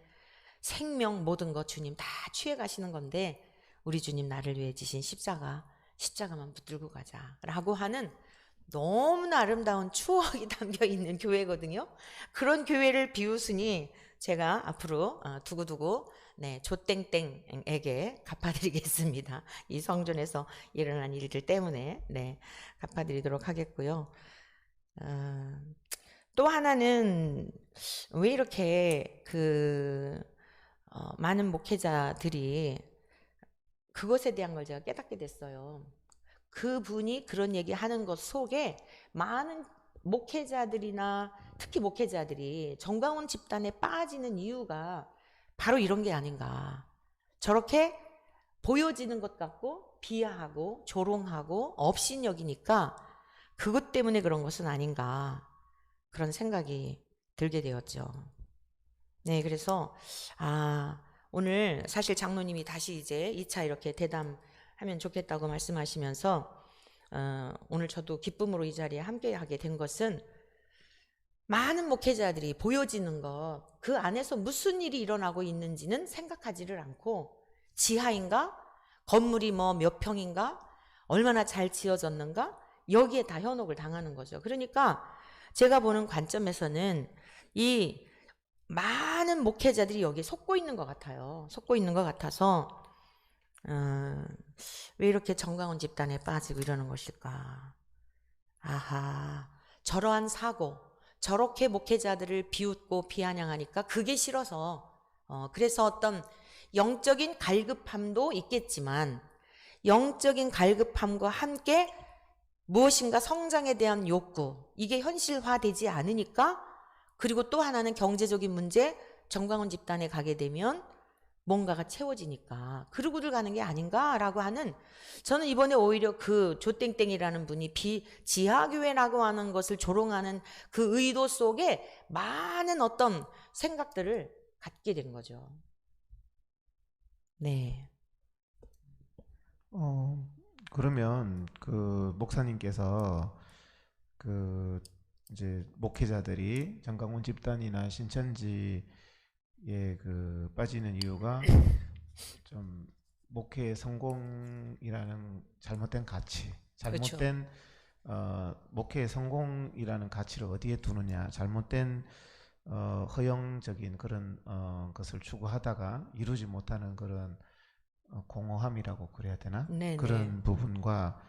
생명 모든 것 주님 다 취해 가시는 건데 우리 주님 나를 위해 지신 십자가만 붙들고 가자 라고 하는 너무나 아름다운 추억이 담겨 있는 교회거든요. 그런 교회를 비웃으니 제가 앞으로 두고두고 네, 조땡땡에게 갚아드리겠습니다. 이 성전에서 일어난 일들 때문에 네, 갚아드리도록 하겠고요. 또 하나는 왜 이렇게 많은 목회자들이 그것에 대한 걸 제가 깨닫게 됐어요. 그분이 그런 얘기 하는 것 속에 많은 목회자들이나 특히 목회자들이 정광훈 집단에 빠지는 이유가 바로 이런 게 아닌가. 저렇게 보여지는 것 같고 비하하고 조롱하고 업신여기니까 그것 때문에 그런 것은 아닌가. 그런 생각이 들게 되었죠. 네, 그래서 오늘 사실 장로님이 다시 이제 2차 이렇게 대담하면 좋겠다고 말씀하시면서 오늘 저도 기쁨으로 이 자리에 함께하게 된 것은 많은 목회자들이 보여지는 것, 그 안에서 무슨 일이 일어나고 있는지는 생각하지를 않고 지하인가? 건물이 뭐 몇 평인가? 얼마나 잘 지어졌는가? 여기에 다 현혹을 당하는 거죠. 그러니까 제가 보는 관점에서는 이 많은 목회자들이 여기에 속고 있는 것 같아요. 속고 있는 것 같아서 왜 이렇게 정강원 집단에 빠지고 이러는 것일까? 아하, 저러한 사고, 저렇게 목회자들을 비웃고 비아냥하니까 그게 싫어서 그래서 어떤 영적인 갈급함도 있겠지만 영적인 갈급함과 함께 무엇인가 성장에 대한 욕구, 이게 현실화되지 않으니까, 그리고 또 하나는 경제적인 문제, 정광훈 집단에 가게 되면 뭔가가 채워지니까 그러고들 가는 게 아닌가라고 하는, 저는 이번에 오히려 그 조땡땡이라는 분이 지하교회라고 하는 것을 조롱하는 그 의도 속에 많은 어떤 생각들을 갖게 된 거죠. 네. 그러면 그 목사님께서 그 이제 목회자들이 정강훈 집단이나 신천지에 그 빠지는 이유가 좀 목회의 성공이라는 잘못된 가치, 그렇죠. 잘못된 목회의 성공이라는 가치를 어디에 두느냐, 잘못된 허영적인 그런 것을 추구하다가 이루지 못하는 그런 공허함이라고 그래야 되나? 네네. 그런 부분과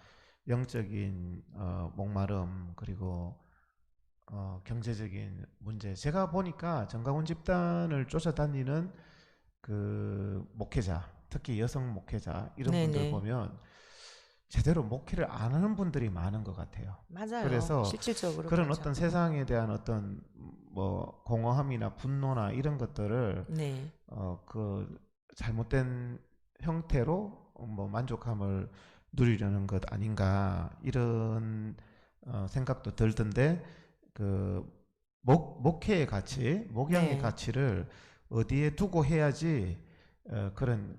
영적인 목마름, 그리고 경제적인 문제. 제가 보니까 정강훈 집단을 쫓아다니는 그 목회자, 특히 여성 목회자 이런 분들 네네. 보면 제대로 목회를 안 하는 분들이 많은 것 같아요. 맞아요. 그래서 실질적으로 그런 그렇죠. 어떤 세상에 대한 어떤 뭐 공허함이나 분노나 이런 것들을 네. 그 잘못된 형태로 뭐 만족함을 누리려는 것 아닌가 이런 생각도 들던데 그 목회의 가치, 목양의 네, 가치를 어디에 두고 해야지 그런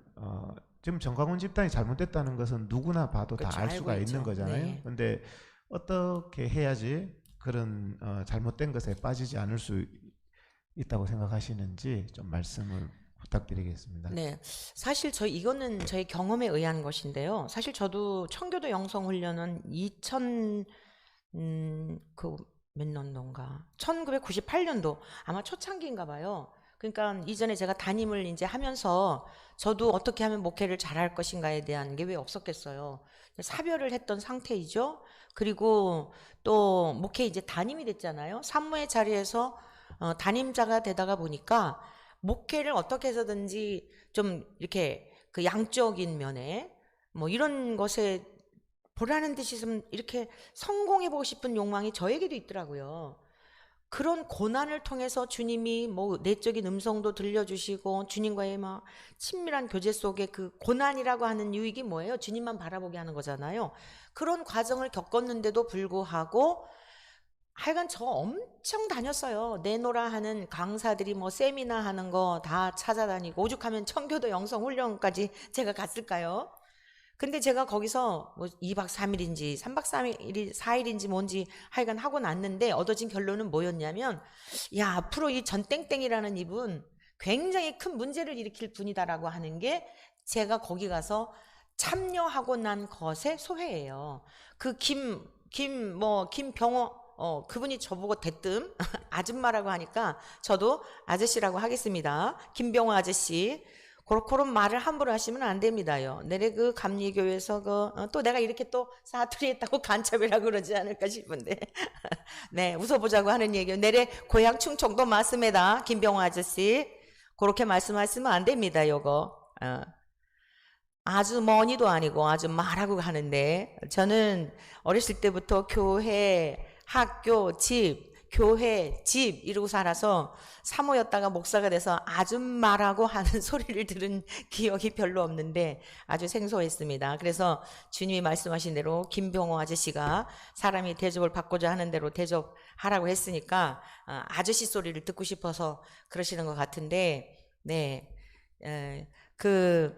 지금 정광훈 집단이 잘못됐다는 것은 누구나 봐도 다 그렇죠. 알 알고 수가 있는 있죠. 거잖아요. 네. 근데 어떻게 해야지 그런 잘못된 것에 빠지지 않을 수 있다고 생각하시는지 좀 말씀을 부탁드리겠습니다. 네. 사실 이거는 저희 경험에 의한 것인데요. 사실 저도 청교도 영성 훈련은 그 몇 년도인가? 1998년도 아마 초창기인가 봐요. 그러니까 이전에 제가 담임을 이제 하면서 저도 어떻게 하면 목회를 잘할 것인가에 대한 게 왜 없었겠어요. 사별을 했던 상태이죠. 그리고 또 목회 이제 담임이 됐잖아요. 산모의 자리에서 담임자가 되다가 보니까 목회를 어떻게 해서든지 좀 이렇게 그 양적인 면에 뭐 이런 것에 보라는 듯이 좀 이렇게 성공해보고 싶은 욕망이 저에게도 있더라고요. 그런 고난을 통해서 주님이 뭐 내적인 음성도 들려주시고 주님과의 막 친밀한 교제 속에 그 고난이라고 하는 유익이 뭐예요? 주님만 바라보게 하는 거잖아요. 그런 과정을 겪었는데도 불구하고 하여간 저 엄청 다녔어요. 내노라 하는 강사들이 뭐 세미나 하는 거 다 찾아다니고 오죽하면 청교도 영성 훈련까지 제가 갔을까요? 근데 제가 거기서 뭐 2박 3일인지 3박 3일, 4일인지 뭔지 하여간 하고 났는데 얻어진 결론은 뭐였냐면 야, 앞으로 이 전땡땡이라는 이분 굉장히 큰 문제를 일으킬 분이다라고 하는 게 제가 거기 가서 참여하고 난 것의 소회예요. 그 김병호 그분이 저보고 대뜸 아줌마라고 하니까 저도 아저씨라고 하겠습니다. 김병호 아저씨. 그런 말을 함부로 하시면 안 됩니다요. 내래 그 감리교에서 또 내가 이렇게 또 사투리 했다고 간첩이라고 그러지 않을까 싶은데. 네, 웃어보자고 하는 얘기요. 내래 고향 충청도 맞습니다. 김병호 아저씨. 그렇게 말씀하시면 안 됩니다, 요거. 아주 머니도 아니고 아주 말하고 하는데 저는 어렸을 때부터 교회, 학교, 집, 교회, 집 이러고 살아서 사모였다가 목사가 돼서 아줌마라고 하는 소리를 들은 기억이 별로 없는데 아주 생소했습니다. 그래서 주님이 말씀하신 대로 김병호 아저씨가 사람이 대접을 받고자 하는 대로 대접하라고 했으니까 아저씨 소리를 듣고 싶어서 그러시는 것 같은데 네, 그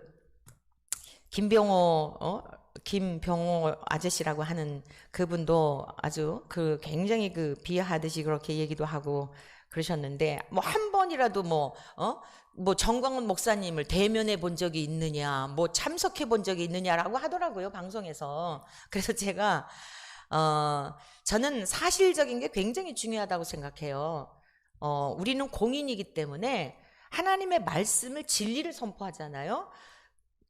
김병호 아저씨라고 하는 그분도 아주 굉장히 비하하듯이 그렇게 얘기도 하고 그러셨는데 뭐 한 번이라도 뭐 정광훈 목사님을 대면해 본 적이 있느냐, 뭐 참석해 본 적이 있느냐라고 하더라고요, 방송에서. 그래서 제가 저는 사실적인 게 굉장히 중요하다고 생각해요. 우리는 공인이기 때문에 하나님의 말씀을 진리를 선포하잖아요.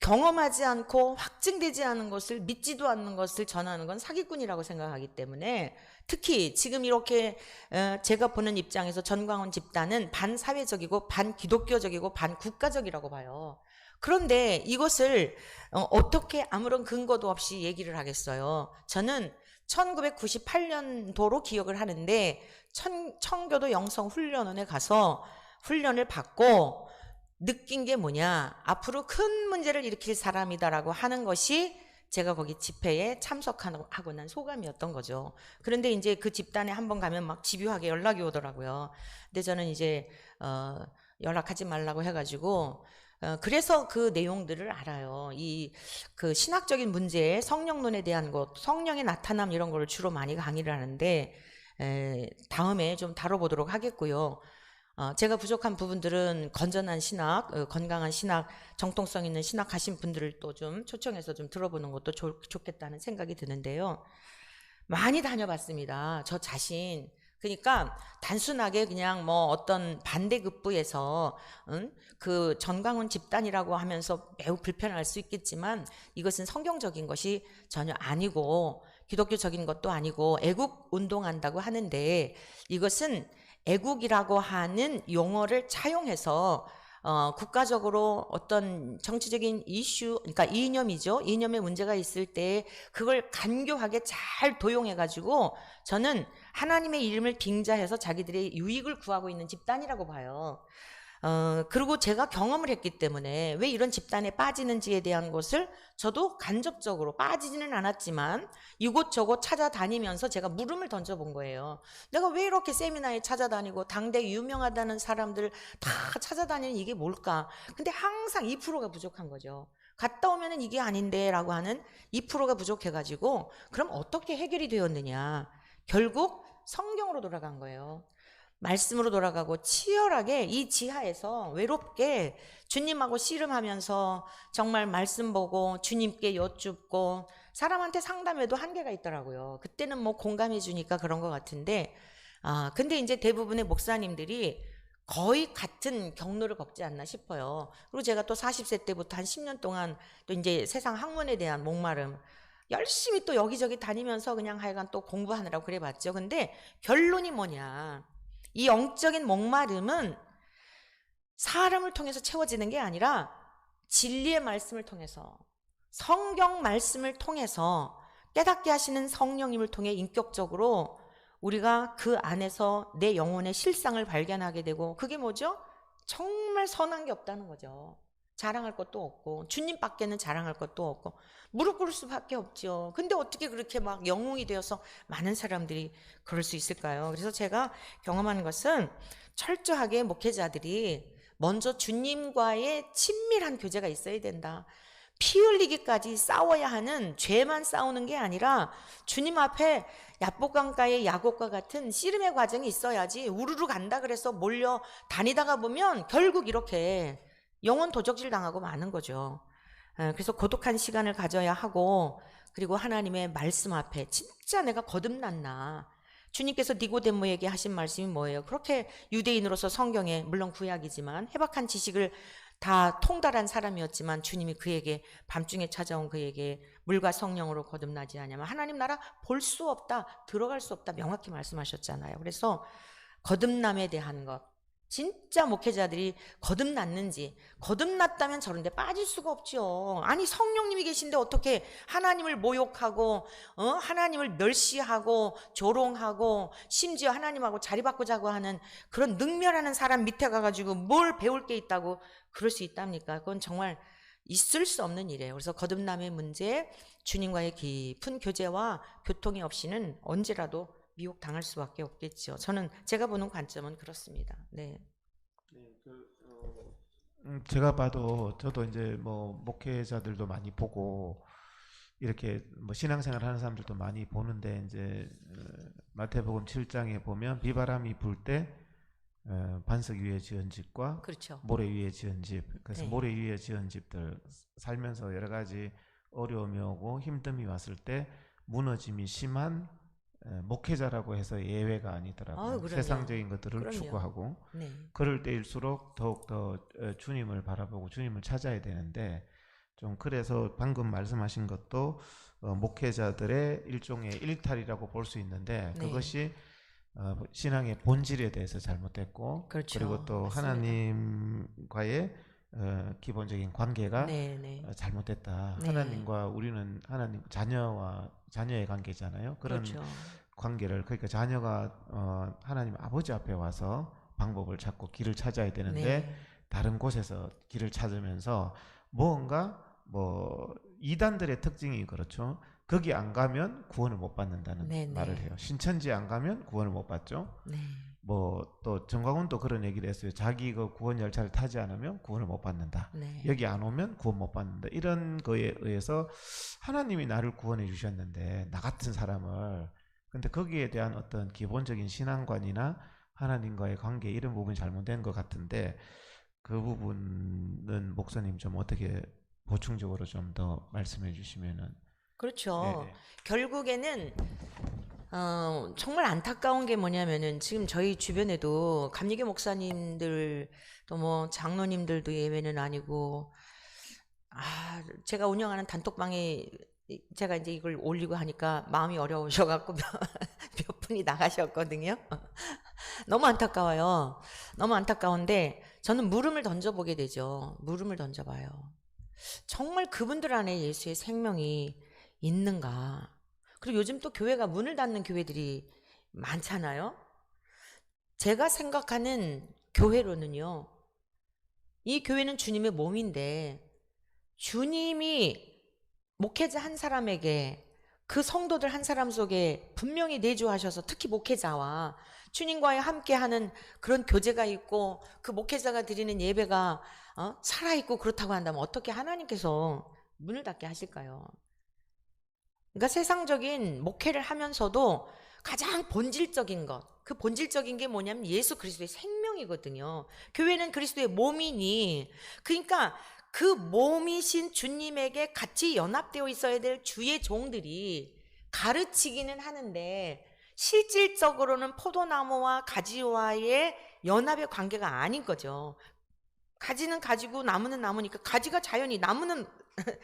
경험하지 않고 확증되지 않은 것을 믿지도 않는 것을 전하는 건 사기꾼이라고 생각하기 때문에 특히 지금 이렇게 제가 보는 입장에서 전광훈 집단은 반사회적이고 반기독교적이고 반국가적이라고 봐요. 그런데 이것을 어떻게 아무런 근거도 없이 얘기를 하겠어요. 저는 1998년도로 기억을 하는데 청교도 영성훈련원에 가서 훈련을 받고 느낀 게 뭐냐, 앞으로 큰 문제를 일으킬 사람이다라고 하는 것이 제가 거기 집회에 참석하고 난 소감이었던 거죠. 그런데 이제 그 집단에 한번 가면 막 집요하게 연락이 오더라고요. 근데 저는 이제 연락하지 말라고 해가지고 그래서 그 내용들을 알아요. 그 신학적인 문제, 성령론에 대한 것, 성령의 나타남 이런 걸 주로 많이 강의를 하는데 다음에 좀 다뤄보도록 하겠고요. 제가 부족한 부분들은 건전한 신학, 건강한 신학, 정통성 있는 신학 하신 분들을 또 좀 초청해서 좀 들어보는 것도 좋겠다는 생각이 드는데요. 많이 다녀봤습니다. 저 자신. 그러니까 단순하게 그냥 뭐 어떤 반대급부에서 그 전광훈 집단이라고 하면서 매우 불편할 수 있겠지만 이것은 성경적인 것이 전혀 아니고 기독교적인 것도 아니고 애국 운동한다고 하는데 이것은 애국이라고 하는 용어를 차용해서 국가적으로 어떤 정치적인 이슈, 그러니까 이념이죠. 이념에 문제가 있을 때 그걸 간교하게 잘 도용해가지고 저는 하나님의 이름을 빙자해서 자기들의 유익을 구하고 있는 집단이라고 봐요. 그리고 제가 경험을 했기 때문에 왜 이런 집단에 빠지는지에 대한 것을 저도 간접적으로 빠지지는 않았지만 이곳저곳 찾아다니면서 제가 물음을 던져본 거예요. 내가 왜 이렇게 세미나에 찾아다니고 당대 유명하다는 사람들 다 찾아다니는 이게 뭘까? 근데 항상 2%가 부족한 거죠. 갔다 오면은 이게 아닌데 라고 하는 2%가 부족해가지고 그럼 어떻게 해결이 되었느냐? 결국 성경으로 돌아간 거예요. 말씀으로 돌아가고 치열하게 이 지하에서 외롭게 주님하고 씨름하면서 정말 말씀 보고 주님께 여쭙고 사람한테 상담해도 한계가 있더라고요. 그때는 뭐 공감해 주니까 그런 것 같은데 근데 이제 대부분의 목사님들이 거의 같은 경로를 걷지 않나 싶어요. 그리고 제가 또 40세 때부터 한 10년 동안 또 이제 세상 학문에 대한 목마름 열심히 또 여기저기 다니면서 그냥 하여간 또 공부하느라고 그래 봤죠. 근데 결론이 뭐냐? 이 영적인 목마름은 사람을 통해서 채워지는 게 아니라 진리의 말씀을 통해서 성경 말씀을 통해서 깨닫게 하시는 성령님을 통해 인격적으로 우리가 그 안에서 내 영혼의 실상을 발견하게 되고 그게 뭐죠? 정말 선한 게 없다는 거죠. 자랑할 것도 없고 주님밖에는 자랑할 것도 없고 무릎 꿇을 수밖에 없죠. 근데 어떻게 그렇게 막 영웅이 되어서 많은 사람들이 그럴 수 있을까요? 그래서 제가 경험하는 것은 철저하게 목회자들이 먼저 주님과의 친밀한 교제가 있어야 된다. 피 흘리기까지 싸워야 하는 죄만 싸우는 게 아니라 주님 앞에 야복강가의 야곱과 같은 씨름의 과정이 있어야지 우르르 간다 그래서 몰려 다니다가 보면 결국 이렇게 영혼 도적질 당하고 마는 거죠. 그래서 고독한 시간을 가져야 하고 그리고 하나님의 말씀 앞에 진짜 내가 거듭났나. 주님께서 니고데모에게 하신 말씀이 뭐예요? 그렇게 유대인으로서 성경에 물론 구약이지만 해박한 지식을 다 통달한 사람이었지만 주님이 그에게 밤중에 찾아온 그에게 물과 성령으로 거듭나지 않으면 하나님 나라 볼 수 없다, 들어갈 수 없다 명확히 말씀하셨잖아요. 그래서 거듭남에 대한 것 진짜 목회자들이 거듭났는지 거듭났다면 저런 데 빠질 수가 없죠. 아니 성령님이 계신데 어떻게 하나님을 모욕하고 하나님을 멸시하고 조롱하고 심지어 하나님하고 자리 바꾸자고 하는 그런 능멸하는 사람 밑에 가가지고 뭘 배울 게 있다고 그럴 수 있답니까? 그건 정말 있을 수 없는 일이에요. 그래서 거듭남의 문제 주님과의 깊은 교제와 교통이 없이는 언제라도 미혹 당할 수밖에 없겠죠. 저는 제가 보는 관점은 그렇습니다. 네. 제가 봐도 저도 이제 뭐 목회자들도 많이 보고 이렇게 뭐 신앙생활 하는 사람들도 많이 보는데 이제 마태복음 7장에 보면 비바람이 불 때 반석 위에 지은 집과 그렇죠. 모래 위에 지은 집. 그래서 네. 모래 위에 지은 집들 살면서 여러 가지 어려움이 오고 힘듦이 왔을 때 무너짐이 심한 목회자라고 해서 예외가 아니더라고요. 그럼요. 세상적인 것들을 그럼요. 추구하고 네. 그럴 때일수록 더욱더 주님을 바라보고 주님을 찾아야 되는데 좀 그래서 방금 말씀하신 것도 목회자들의 일종의 일탈이라고 볼 수 있는데 네. 그것이 신앙의 본질에 대해서 잘못됐고 그렇죠. 그리고 또 맞습니다. 하나님과의 기본적인 관계가 네. 잘못됐다. 네. 하나님과 우리는 하나님 자녀의 관계잖아요. 그런 그렇죠. 관계를 그러니까 자녀가 하나님 아버지 앞에 와서 방법을 찾고 길을 찾아야 되는데 네. 다른 곳에서 길을 찾으면서 뭔가 뭐 이단들의 특징이 그렇죠. 거기 안 가면 구원을 못 받는다는 네, 말을 네. 해요. 신천지에 안 가면 구원을 못 받죠. 네. 뭐 또 정광훈도 그런 얘기를 했어요. 자기 그 구원 열차를 타지 않으면 구원을 못 받는다. 네. 여기 안 오면 구원 못 받는다. 이런 거에 의해서 하나님이 나를 구원해 주셨는데 나 같은 사람을 근데 거기에 대한 어떤 기본적인 신앙관이나 하나님과의 관계 이런 부분이 잘못된 것 같은데 그 부분은 목사님 좀 어떻게 보충적으로 좀 더 말씀해 주시면은 그렇죠. 예, 결국에는 정말 안타까운 게 뭐냐면은 지금 저희 주변에도 감리교 목사님들 또 뭐 장로님들도 예외는 아니고 제가 운영하는 단톡방에 제가 이제 이걸 올리고 하니까 마음이 어려우셔갖고 몇 분이 나가셨거든요. 너무 안타까워요. 너무 안타까운데 저는 물음을 던져보게 되죠. 물음을 던져봐요. 정말 그분들 안에 예수의 생명이 있는가? 그리고 요즘 또 교회가 문을 닫는 교회들이 많잖아요. 제가 생각하는 교회로는요. 이 교회는 주님의 몸인데 주님이 목회자 한 사람에게 그 성도들 한 사람 속에 분명히 내주하셔서 특히 목회자와 주님과의 함께하는 그런 교제가 있고 그 목회자가 드리는 예배가 살아있고 그렇다고 한다면 어떻게 하나님께서 문을 닫게 하실까요? 그러니까 세상적인 목회를 하면서도 가장 본질적인 것, 그 본질적인 게 뭐냐면 예수 그리스도의 생명이거든요. 교회는 그리스도의 몸이니, 그러니까 그 몸이신 주님에게 같이 연합되어 있어야 될 주의 종들이 가르치기는 하는데 실질적으로는 포도나무와 가지와의 연합의 관계가 아닌 거죠. 가지는 가지고 나무는 나무니까 가지가 자연히, 나무는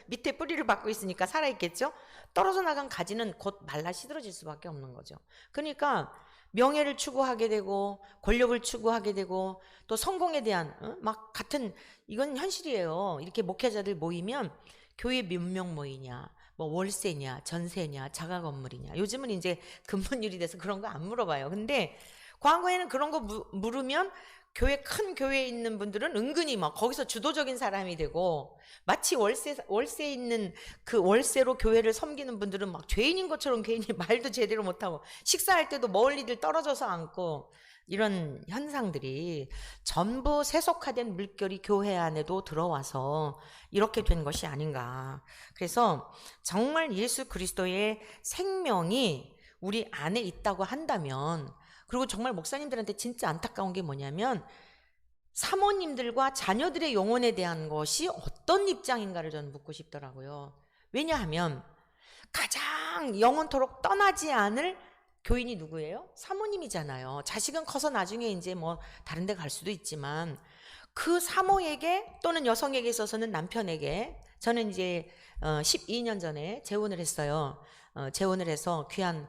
밑에 뿌리를 받고 있으니까 살아있겠죠. 떨어져 나간 가지는 곧 말라 시들어질 수밖에 없는 거죠. 그러니까 명예를 추구하게 되고 권력을 추구하게 되고 또 성공에 대한 막 같은, 이건 현실이에요. 이렇게 목회자들 모이면 교회 몇 명 모이냐, 뭐 월세냐, 전세냐, 자가 건물이냐. 요즘은 이제 근본율이 돼서 그런 거 안 물어봐요. 근데 과거에는 그런 거 물으면 교회, 큰 교회에 있는 분들은 은근히 막 거기서 주도적인 사람이 되고, 마치 월세 있는 그 월세로 교회를 섬기는 분들은 막 죄인인 것처럼 괜히 말도 제대로 못하고 식사할 때도 멀리들 떨어져서 앉고, 이런 현상들이 전부 세속화된 물결이 교회 안에도 들어와서 이렇게 된 것이 아닌가. 그래서 정말 예수 그리스도의 생명이 우리 안에 있다고 한다면, 그리고 정말 목사님들한테 진짜 안타까운 게 뭐냐면 사모님들과 자녀들의 영혼에 대한 것이 어떤 입장인가를 저는 묻고 싶더라고요. 왜냐하면 가장 영원토록 떠나지 않을 교인이 누구예요? 사모님이잖아요. 자식은 커서 나중에 이제 뭐 다른 데 갈 수도 있지만 그 사모에게 또는 여성에게 있어서는 남편에게, 저는 이제 12년 전에 재혼을 했어요. 재혼을 해서 귀한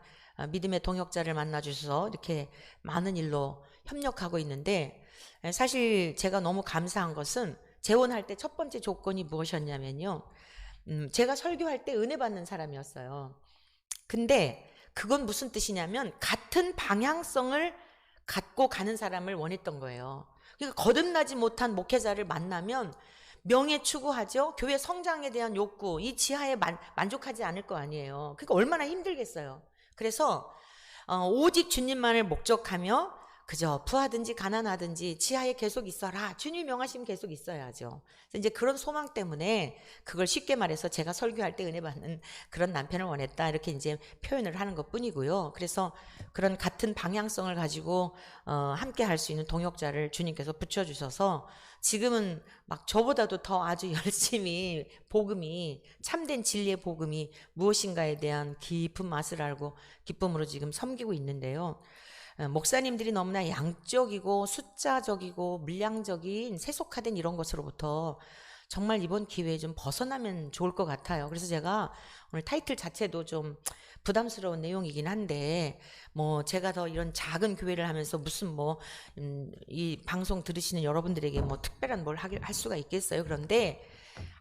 믿음의 동역자를 만나 주셔서 이렇게 많은 일로 협력하고 있는데, 사실 제가 너무 감사한 것은 재혼할 때 첫 번째 조건이 무엇이었냐면요, 제가 설교할 때 은혜 받는 사람이었어요. 근데 그건 무슨 뜻이냐면 같은 방향성을 갖고 가는 사람을 원했던 거예요. 그러니까 거듭나지 못한 목회자를 만나면 명예 추구하죠. 교회 성장에 대한 욕구, 이 지하에 만족하지 않을 거 아니에요. 그러니까 얼마나 힘들겠어요. 그래서 오직 주님만을 목적하며 그저 부하든지 가난하든지 지하에 계속 있어라. 주님 명하시면 계속 있어야죠. 그래서 이제 그런 소망 때문에 그걸 쉽게 말해서 제가 설교할 때 은혜 받는 그런 남편을 원했다, 이렇게 이제 표현을 하는 것뿐이고요. 그래서 그런 같은 방향성을 가지고 함께 할 수 있는 동역자를 주님께서 붙여주셔서 지금은 막 저보다도 더 아주 열심히 복음이, 참된 진리의 복음이 무엇인가에 대한 깊은 맛을 알고 기쁨으로 지금 섬기고 있는데요. 목사님들이 너무나 양적이고 숫자적이고 물량적인 세속화된 이런 것으로부터 정말 이번 기회에 좀 벗어나면 좋을 것 같아요. 그래서 제가 오늘 타이틀 자체도 좀 부담스러운 내용이긴 한데, 뭐 제가 더 이런 작은 교회를 하면서 무슨 뭐 이 방송 들으시는 여러분들에게 뭐 특별한 뭘 할 수가 있겠어요. 그런데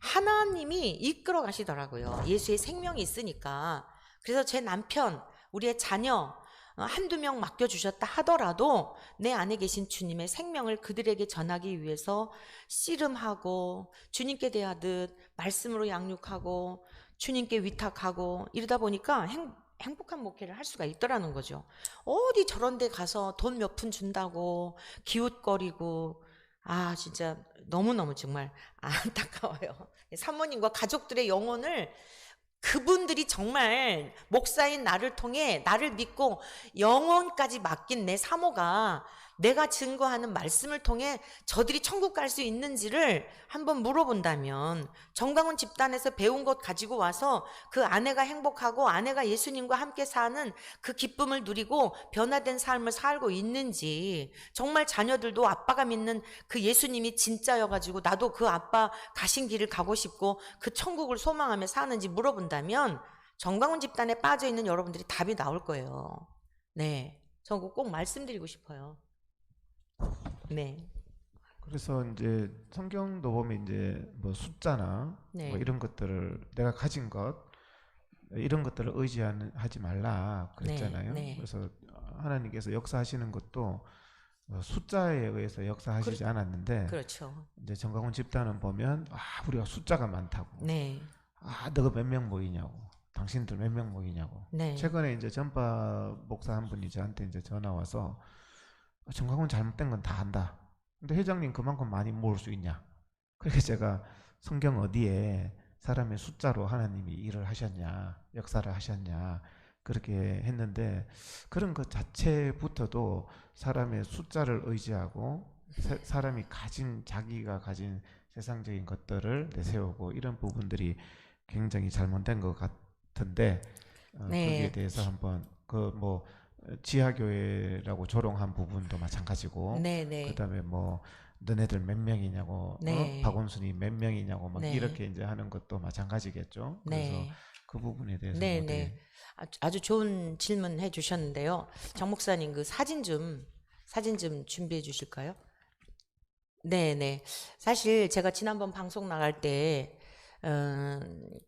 하나님이 이끌어 가시더라고요. 예수의 생명이 있으니까. 그래서 제 남편, 우리의 자녀 한두 명 맡겨주셨다 하더라도 내 안에 계신 주님의 생명을 그들에게 전하기 위해서 씨름하고 주님께 대하듯 말씀으로 양육하고 주님께 위탁하고 이러다 보니까 행복한 목회를 할 수가 있더라는 거죠. 어디 저런 데 가서 돈 몇 푼 준다고 기웃거리고, 진짜 너무너무 정말 안타까워요. 사모님과 가족들의 영혼을 그분들이 정말 목사인 나를 통해 나를 믿고 영혼까지 맡긴 내 사모가 내가 증거하는 말씀을 통해 저들이 천국 갈 수 있는지를 한번 물어본다면, 정강훈 집단에서 배운 것 가지고 와서 그 아내가 행복하고 아내가 예수님과 함께 사는 그 기쁨을 누리고 변화된 삶을 살고 있는지, 정말 자녀들도 아빠가 믿는 그 예수님이 진짜여가지고 나도 그 아빠 가신 길을 가고 싶고 그 천국을 소망하며 사는지 물어본다면 정강훈 집단에 빠져있는 여러분들이 답이 나올 거예요. 네, 저 그거 꼭 말씀드리고 싶어요. 네. 그래서 이제 성경도 보면 이제 뭐 숫자나 네. 뭐 이런 것들을, 내가 가진 것 이런 것들을 의지하지 말라 그랬잖아요. 네. 그래서 하나님께서 역사하시는 것도 숫자에 의해서 역사하시지 않았는데 그렇죠. 이제 정강훈 집단은 보면 우리가 숫자가 많다고 네, 너가 몇 명 모이냐고 당신들 몇 명 모이냐고 네, 최근에 이제 전파 목사 한 분이 저한테 이제 전화 와서 정강훈 잘못된 건 다 안다. 근데 회장님 그만큼 많이 모을 수 있냐? 그래서 제가 성경 어디에 사람의 숫자로 하나님이 일을 하셨냐, 역사를 하셨냐, 그렇게 했는데 그런 것 자체부터도 사람의 숫자를 의지하고 사람이 자기가 가진 세상적인 것들을 내세우고 이런 부분들이 굉장히 잘못된 것 같은데 거기에 네, 대해서 한번 지하교회라고 조롱한 부분도 마찬가지고 네, 네, 그다음에 뭐 너네들 몇 명이냐고 네, 박원순이 몇 명이냐고 막 네, 이렇게 이제 하는 것도 마찬가지겠죠. 그래서 네, 그 부분에 대해서는 네, 어떻게 네. 아주 좋은 질문 해주셨는데요. 정 목사님 그 사진 좀 준비해 주실까요? 네, 네. 사실 제가 지난번 방송 나갈 때,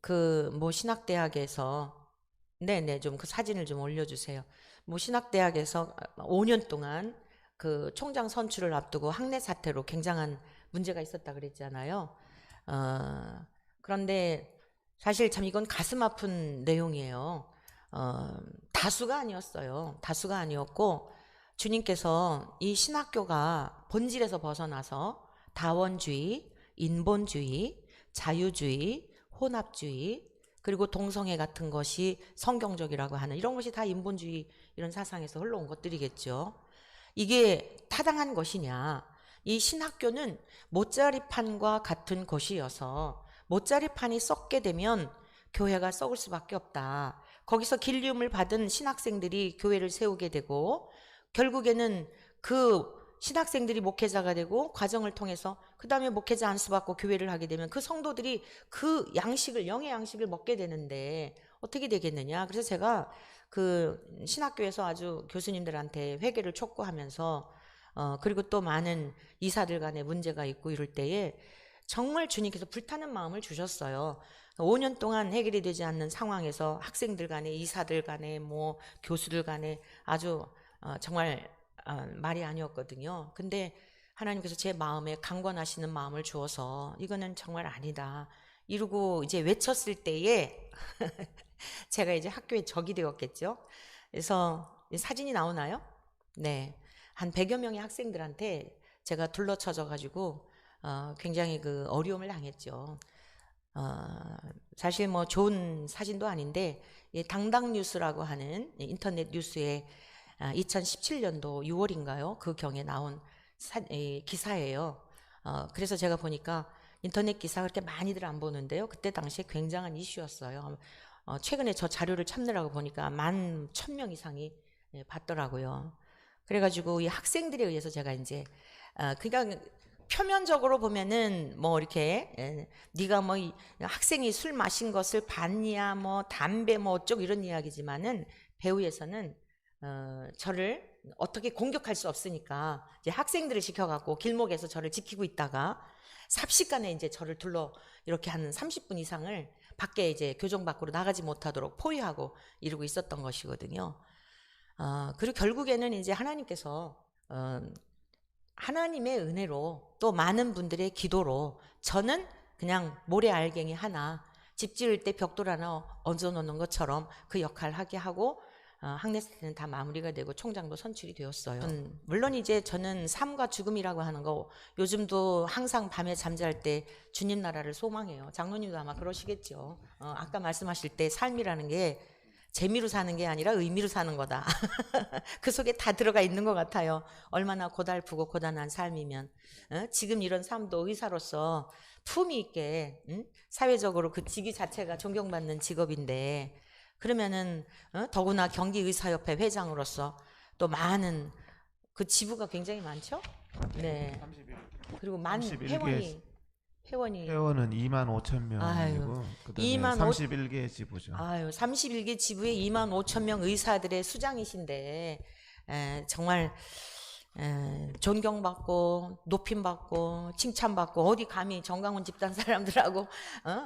그, 뭐, 신학대학에서, 네네, 좀 그 사진을 좀 올려주세요. 뭐, 신학대학에서 5년 동안 그 총장 선출을 앞두고 학내 사태로 굉장한 문제가 있었다 그랬잖아요. 어, 그런데 사실 참 이건 가슴 아픈 내용이에요. 어, 다수가 아니었어요. 다수가 아니었고, 주님께서 이 신학교가 본질에서 벗어나서 다원주의, 인본주의, 자유주의, 혼합주의, 그리고 동성애 같은 것이 성경적이라고 하는 이런 것이 다 인본주의 이런 사상에서 흘러온 것들이겠죠. 이게 타당한 것이냐? 이 신학교는 못자리판과 같은 것이어서 못자리판이 썩게 되면 교회가 썩을 수밖에 없다. 거기서 길리움을 받은 신학생들이 교회를 세우게 되고 결국에는 그 신학생들이 목회자가 되고 과정을 통해서 그 다음에 목회자 안수 받고 교회를 하게 되면 그 성도들이 그 양식을 영의 양식을 먹게 되는데 어떻게 되겠느냐. 그래서 제가 그 신학교에서 아주 교수님들한테 회개를 촉구하면서 그리고 또 많은 이사들 간에 문제가 있고 이럴 때에 정말 주님께서 불타는 마음을 주셨어요. 5년 동안 해결이 되지 않는 상황에서 학생들 간에 이사들 간에 뭐 교수들 간에 아주 정말 말이 아니었거든요. 근데 하나님께서 제 마음에 강권하시는 마음을 주어서 이거는 정말 아니다. 이러고 이제 외쳤을 때에 제가 이제 학교에 적이 되었겠죠. 그래서 사진이 나오나요? 네. 한 100여 명의 학생들한테 제가 둘러쳐져 가지고 굉장히 그 어려움을 당했죠. 어, 사실 뭐 좋은 사진도 아닌데 이 당당 뉴스라고 하는 인터넷 뉴스에 2017년도 6월인가요? 그 경에 나온 기사예요. 그래서 제가 보니까 인터넷 기사 그렇게 많이들 안 보는데요. 그때 당시에 굉장한 이슈였어요. 최근에 저 자료를 찾느라고 보니까 11,000명 이상이 봤더라고요. 그래가지고 이 학생들에 의해서 제가 이제 그러니까 표면적으로 보면은 뭐 이렇게 네가 뭐 학생이 술 마신 것을 봤냐 뭐 담배 뭐 어쩌고 이런 이야기지만은 배후에서는 저를 어떻게 공격할 수 없으니까 이제 학생들을 시켜갖고 길목에서 저를 지키고 있다가 삽시간에 이제 저를 둘러 이렇게 한 30분 이상을 밖에 이제 교정 밖으로 나가지 못하도록 포위하고 이러고 있었던 것이거든요. 그리고 결국에는 이제 하나님께서 하나님의 은혜로 또 많은 분들의 기도로 저는 그냥 모래 알갱이 하나 집 지을 때 벽돌 하나 얹어 놓는 것처럼 그 역할을 하게 하고 학내세는 다 마무리가 되고 총장도 선출이 되었어요. 물론 이제 저는 삶과 죽음이라고 하는 거 요즘도 항상 밤에 잠잘 때 주님 나라를 소망해요. 장로님도 아마 그러시겠죠. 아까 말씀하실 때 삶이라는 게 재미로 사는 게 아니라 의미로 사는 거다. 그 속에 다 들어가 있는 것 같아요. 얼마나 고달프고 고단한 삶이면 지금 이런 삶도 의사로서 품위 있게 사회적으로 그 직위 자체가 존경받는 직업인데 그러면은 더구나 경기의사협회 회장으로서 또 많은 그 지부가 굉장히 많죠. 네. 31, 그리고 만 31개 회원이 회원은 2만 5천 아유 명이고 그다음에 2만 31개 지부죠. 아유, 31개 지부에 2만 5천 명 의사들의 수장이신데, 정말, 존경받고, 높임받고, 칭찬받고, 어디 감히 정강훈 집단 사람들하고,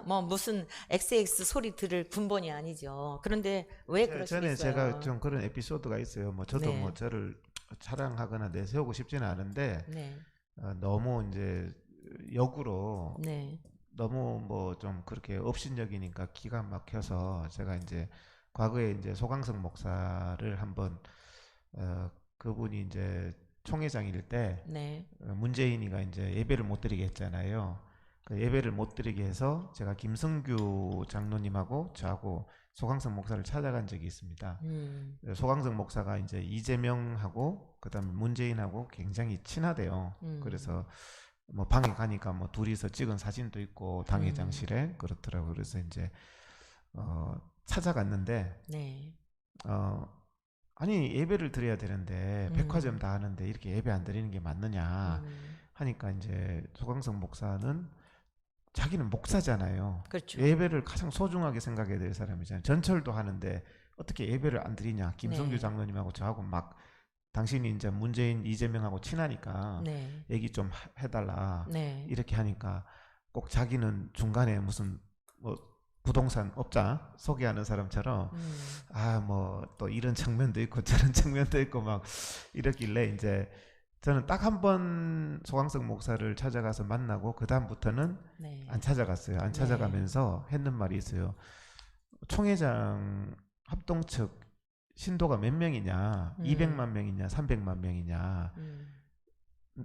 뭐 무슨 XX 소리 들을 군번이 아니죠. 그런데 왜 전에 그러시겠어요? 제가 좀 그런 에피소드가 있어요. 뭐 저도 네, 뭐 저를 자랑하거나 내세우고 싶지는 않은데 네. 너무 이제 역으로 네. 너무 뭐 좀 그렇게 업신여기니까 기가 막혀서 제가 이제 과거에 이제 소강석 목사를 한번 그분이 이제 총회장일 때 네. 문재인이가 이제 예배를 못 드리게 했잖아요. 그 예배를 못 드리게 해서 제가 김성규 장로님하고 저하고 소강석 목사를 찾아간 적이 있습니다. 소강석 목사가 이제 이재명하고 그다음에 문재인하고 굉장히 친하대요. 음. 그래서 뭐 방에 가니까 뭐 둘이서 찍은 사진도 있고 음. 당회장실에 그렇더라고요. 그래서 이제 어 찾아갔는데 네. 어 아니 예배를 드려야 되는데 백화점 음. 다 하는데 이렇게 예배 안 드리는 게 맞느냐 음. 하니까 이제 소강석 목사는 자기는 목사잖아요. 그렇죠. 예배를 가장 소중하게 생각해야 될 사람이잖아요. 전철도 하는데 어떻게 예배를 안 드리냐. 김성규 네. 장로님하고 저하고 막 당신이 이제 문재인 이재명하고 친하니까 네. 얘기 좀 해달라 네. 이렇게 하니까 꼭 자기는 중간에 무슨 뭐 부동산 업자 소개하는 사람처럼 음. 아 뭐 또 이런 측면도 있고 저런 측면도 있고 막 이러길래 이제 저는 딱 한 번 소강석 목사를 찾아가서 만나고 그 다음부터는 안 네. 찾아갔어요. 안 네. 찾아가면서 했는 말이 있어요. 총회장 합동 측 신도가 몇 명이냐, 음. 200만 명이냐, 300만 명이냐. 음.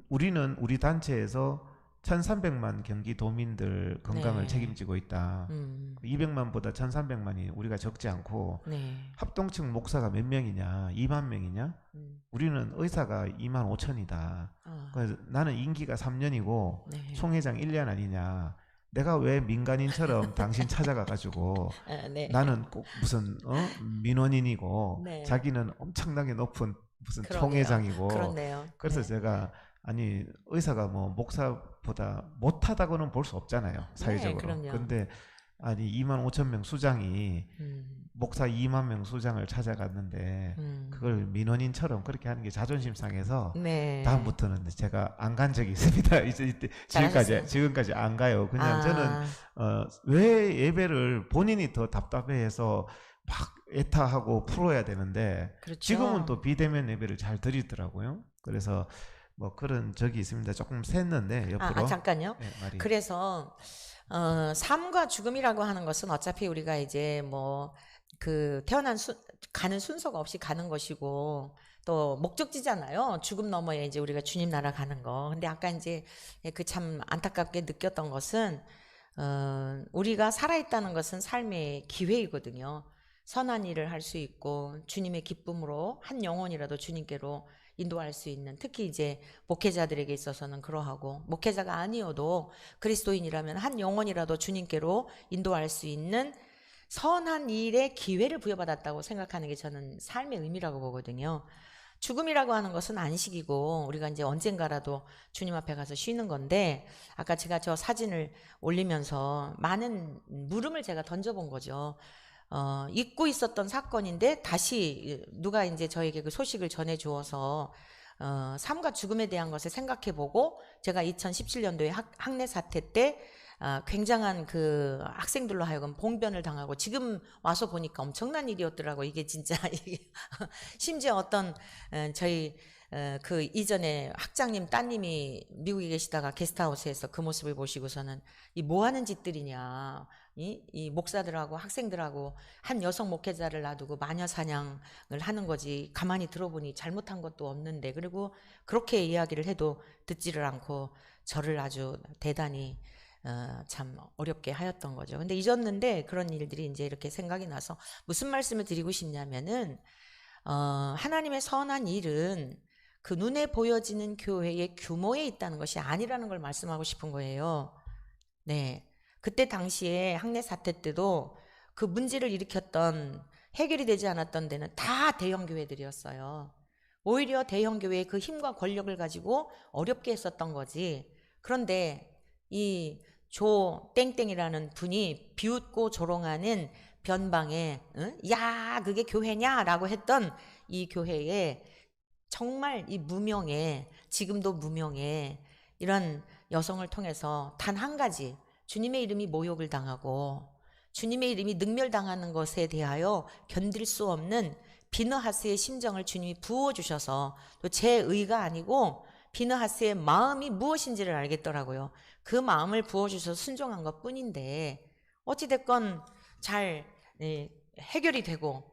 우리는 우리 단체에서 1300만 경기도민들 건강을 네. 책임지고 있다. 음. 200만보다 1300만이 우리가 적지 않고 네. 합동측 목사가 몇 명이냐? 2만 명이냐? 음. 우리는 의사가 2만 5천이다. 아. 그래서 나는 임기가 3년이고 네. 총회장 1년 아니냐? 내가 왜 민간인처럼 당신 찾아가 가지고 아, 네. 나는 꼭 무슨 민원인이고 네. 자기는 엄청나게 높은 무슨 그러게요. 총회장이고 그렇네요. 그래서 네. 제가 아니 의사가 뭐 목사보다 못하다고는 볼 수 없잖아요 네, 사회적으로. 그럼요. 근데 아니 2만 5천 명 수장이 음. 목사 2만 명 수장을 찾아갔는데 음. 그걸 민원인처럼 그렇게 하는 게 자존심 상해서 네. 다음부터는 제가 안 간 적이 있습니다. 이제 잘하셨어요. 지금까지 안 가요. 그냥 저는 아. 왜 예배를 본인이 더 답답해해서 막 애타하고 풀어야 되는데 지금은 그렇죠. 또 비대면 예배를 잘 드리더라고요. 그래서 뭐 그런 적이 있습니다. 조금 샜는데 옆으로 잠깐요. 예, 말이 그래서 삶과 죽음이라고 하는 것은 어차피 우리가 이제 뭐 그 가는 순서가 없이 가는 것이고 또 목적지잖아요. 죽음 너머에 이제 우리가 주님 나라 가는 거. 근데 아까 이제 그 참 안타깝게 느꼈던 것은 우리가 살아있다는 것은 삶의 기회이거든요. 선한 일을 할 수 있고 주님의 기쁨으로 한 영혼이라도 주님께로 인도할 수 있는, 특히 이제 목회자들에게 있어서는 그러하고, 목회자가 아니어도 그리스도인이라면 한 영혼이라도 주님께로 인도할 수 있는 선한 일의 기회를 부여받았다고 생각하는 게 저는 삶의 의미라고 보거든요. 죽음이라고 하는 것은 안식이고 우리가 이제 언젠가라도 주님 앞에 가서 쉬는 건데, 아까 제가 저 사진을 올리면서 많은 물음을 제가 던져본 거죠. 잊고 있었던 사건인데 다시 누가 이제 저에게 그 소식을 전해 주어서 삶과 죽음에 대한 것을 생각해 보고, 제가 2017년도에 학내 사태 때 굉장한 그 학생들로 하여금 봉변을 당하고, 지금 와서 보니까 엄청난 일이었더라고 이게 진짜. 이게 심지어 어떤 저희 그 이전에 학장님 따님이 미국에 계시다가 게스트하우스에서 그 모습을 보시고서는 이 뭐 하는 짓들이냐, 이 목사들하고 학생들하고 한 여성 목회자를 놔두고 마녀 사냥을 하는 거지, 가만히 들어보니 잘못한 것도 없는데, 그리고 그렇게 이야기를 해도 듣지를 않고 저를 아주 대단히 참 어렵게 하였던 거죠. 근데 잊었는데 그런 일들이 이제 이렇게 생각이 나서 무슨 말씀을 드리고 싶냐면은, 하나님의 선한 일은 그 눈에 보여지는 교회의 규모에 있다는 것이 아니라는 걸 말씀하고 싶은 거예요. 네. 그때 당시에 학내 사태 때도 그 문제를 일으켰던, 해결이 되지 않았던 데는 다 대형 교회들이었어요. 오히려 대형 교회의 그 힘과 권력을 가지고 어렵게 했었던 거지. 그런데 이 조 땡땡이라는 분이 비웃고 조롱하는 변방에, 응? 야, 그게 교회냐라고 했던 이 교회에 정말 이 무명의, 지금도 무명의 이런 여성을 통해서 단 한 가지, 주님의 이름이 모욕을 당하고 주님의 이름이 능멸당하는 것에 대하여 견딜 수 없는 비느하스의 심정을 주님이 부어주셔서 또 제 의가 아니고 비느하스의 마음이 무엇인지를 알겠더라고요. 그 마음을 부어주셔서 순종한 것 뿐인데 어찌됐건 잘 해결이 되고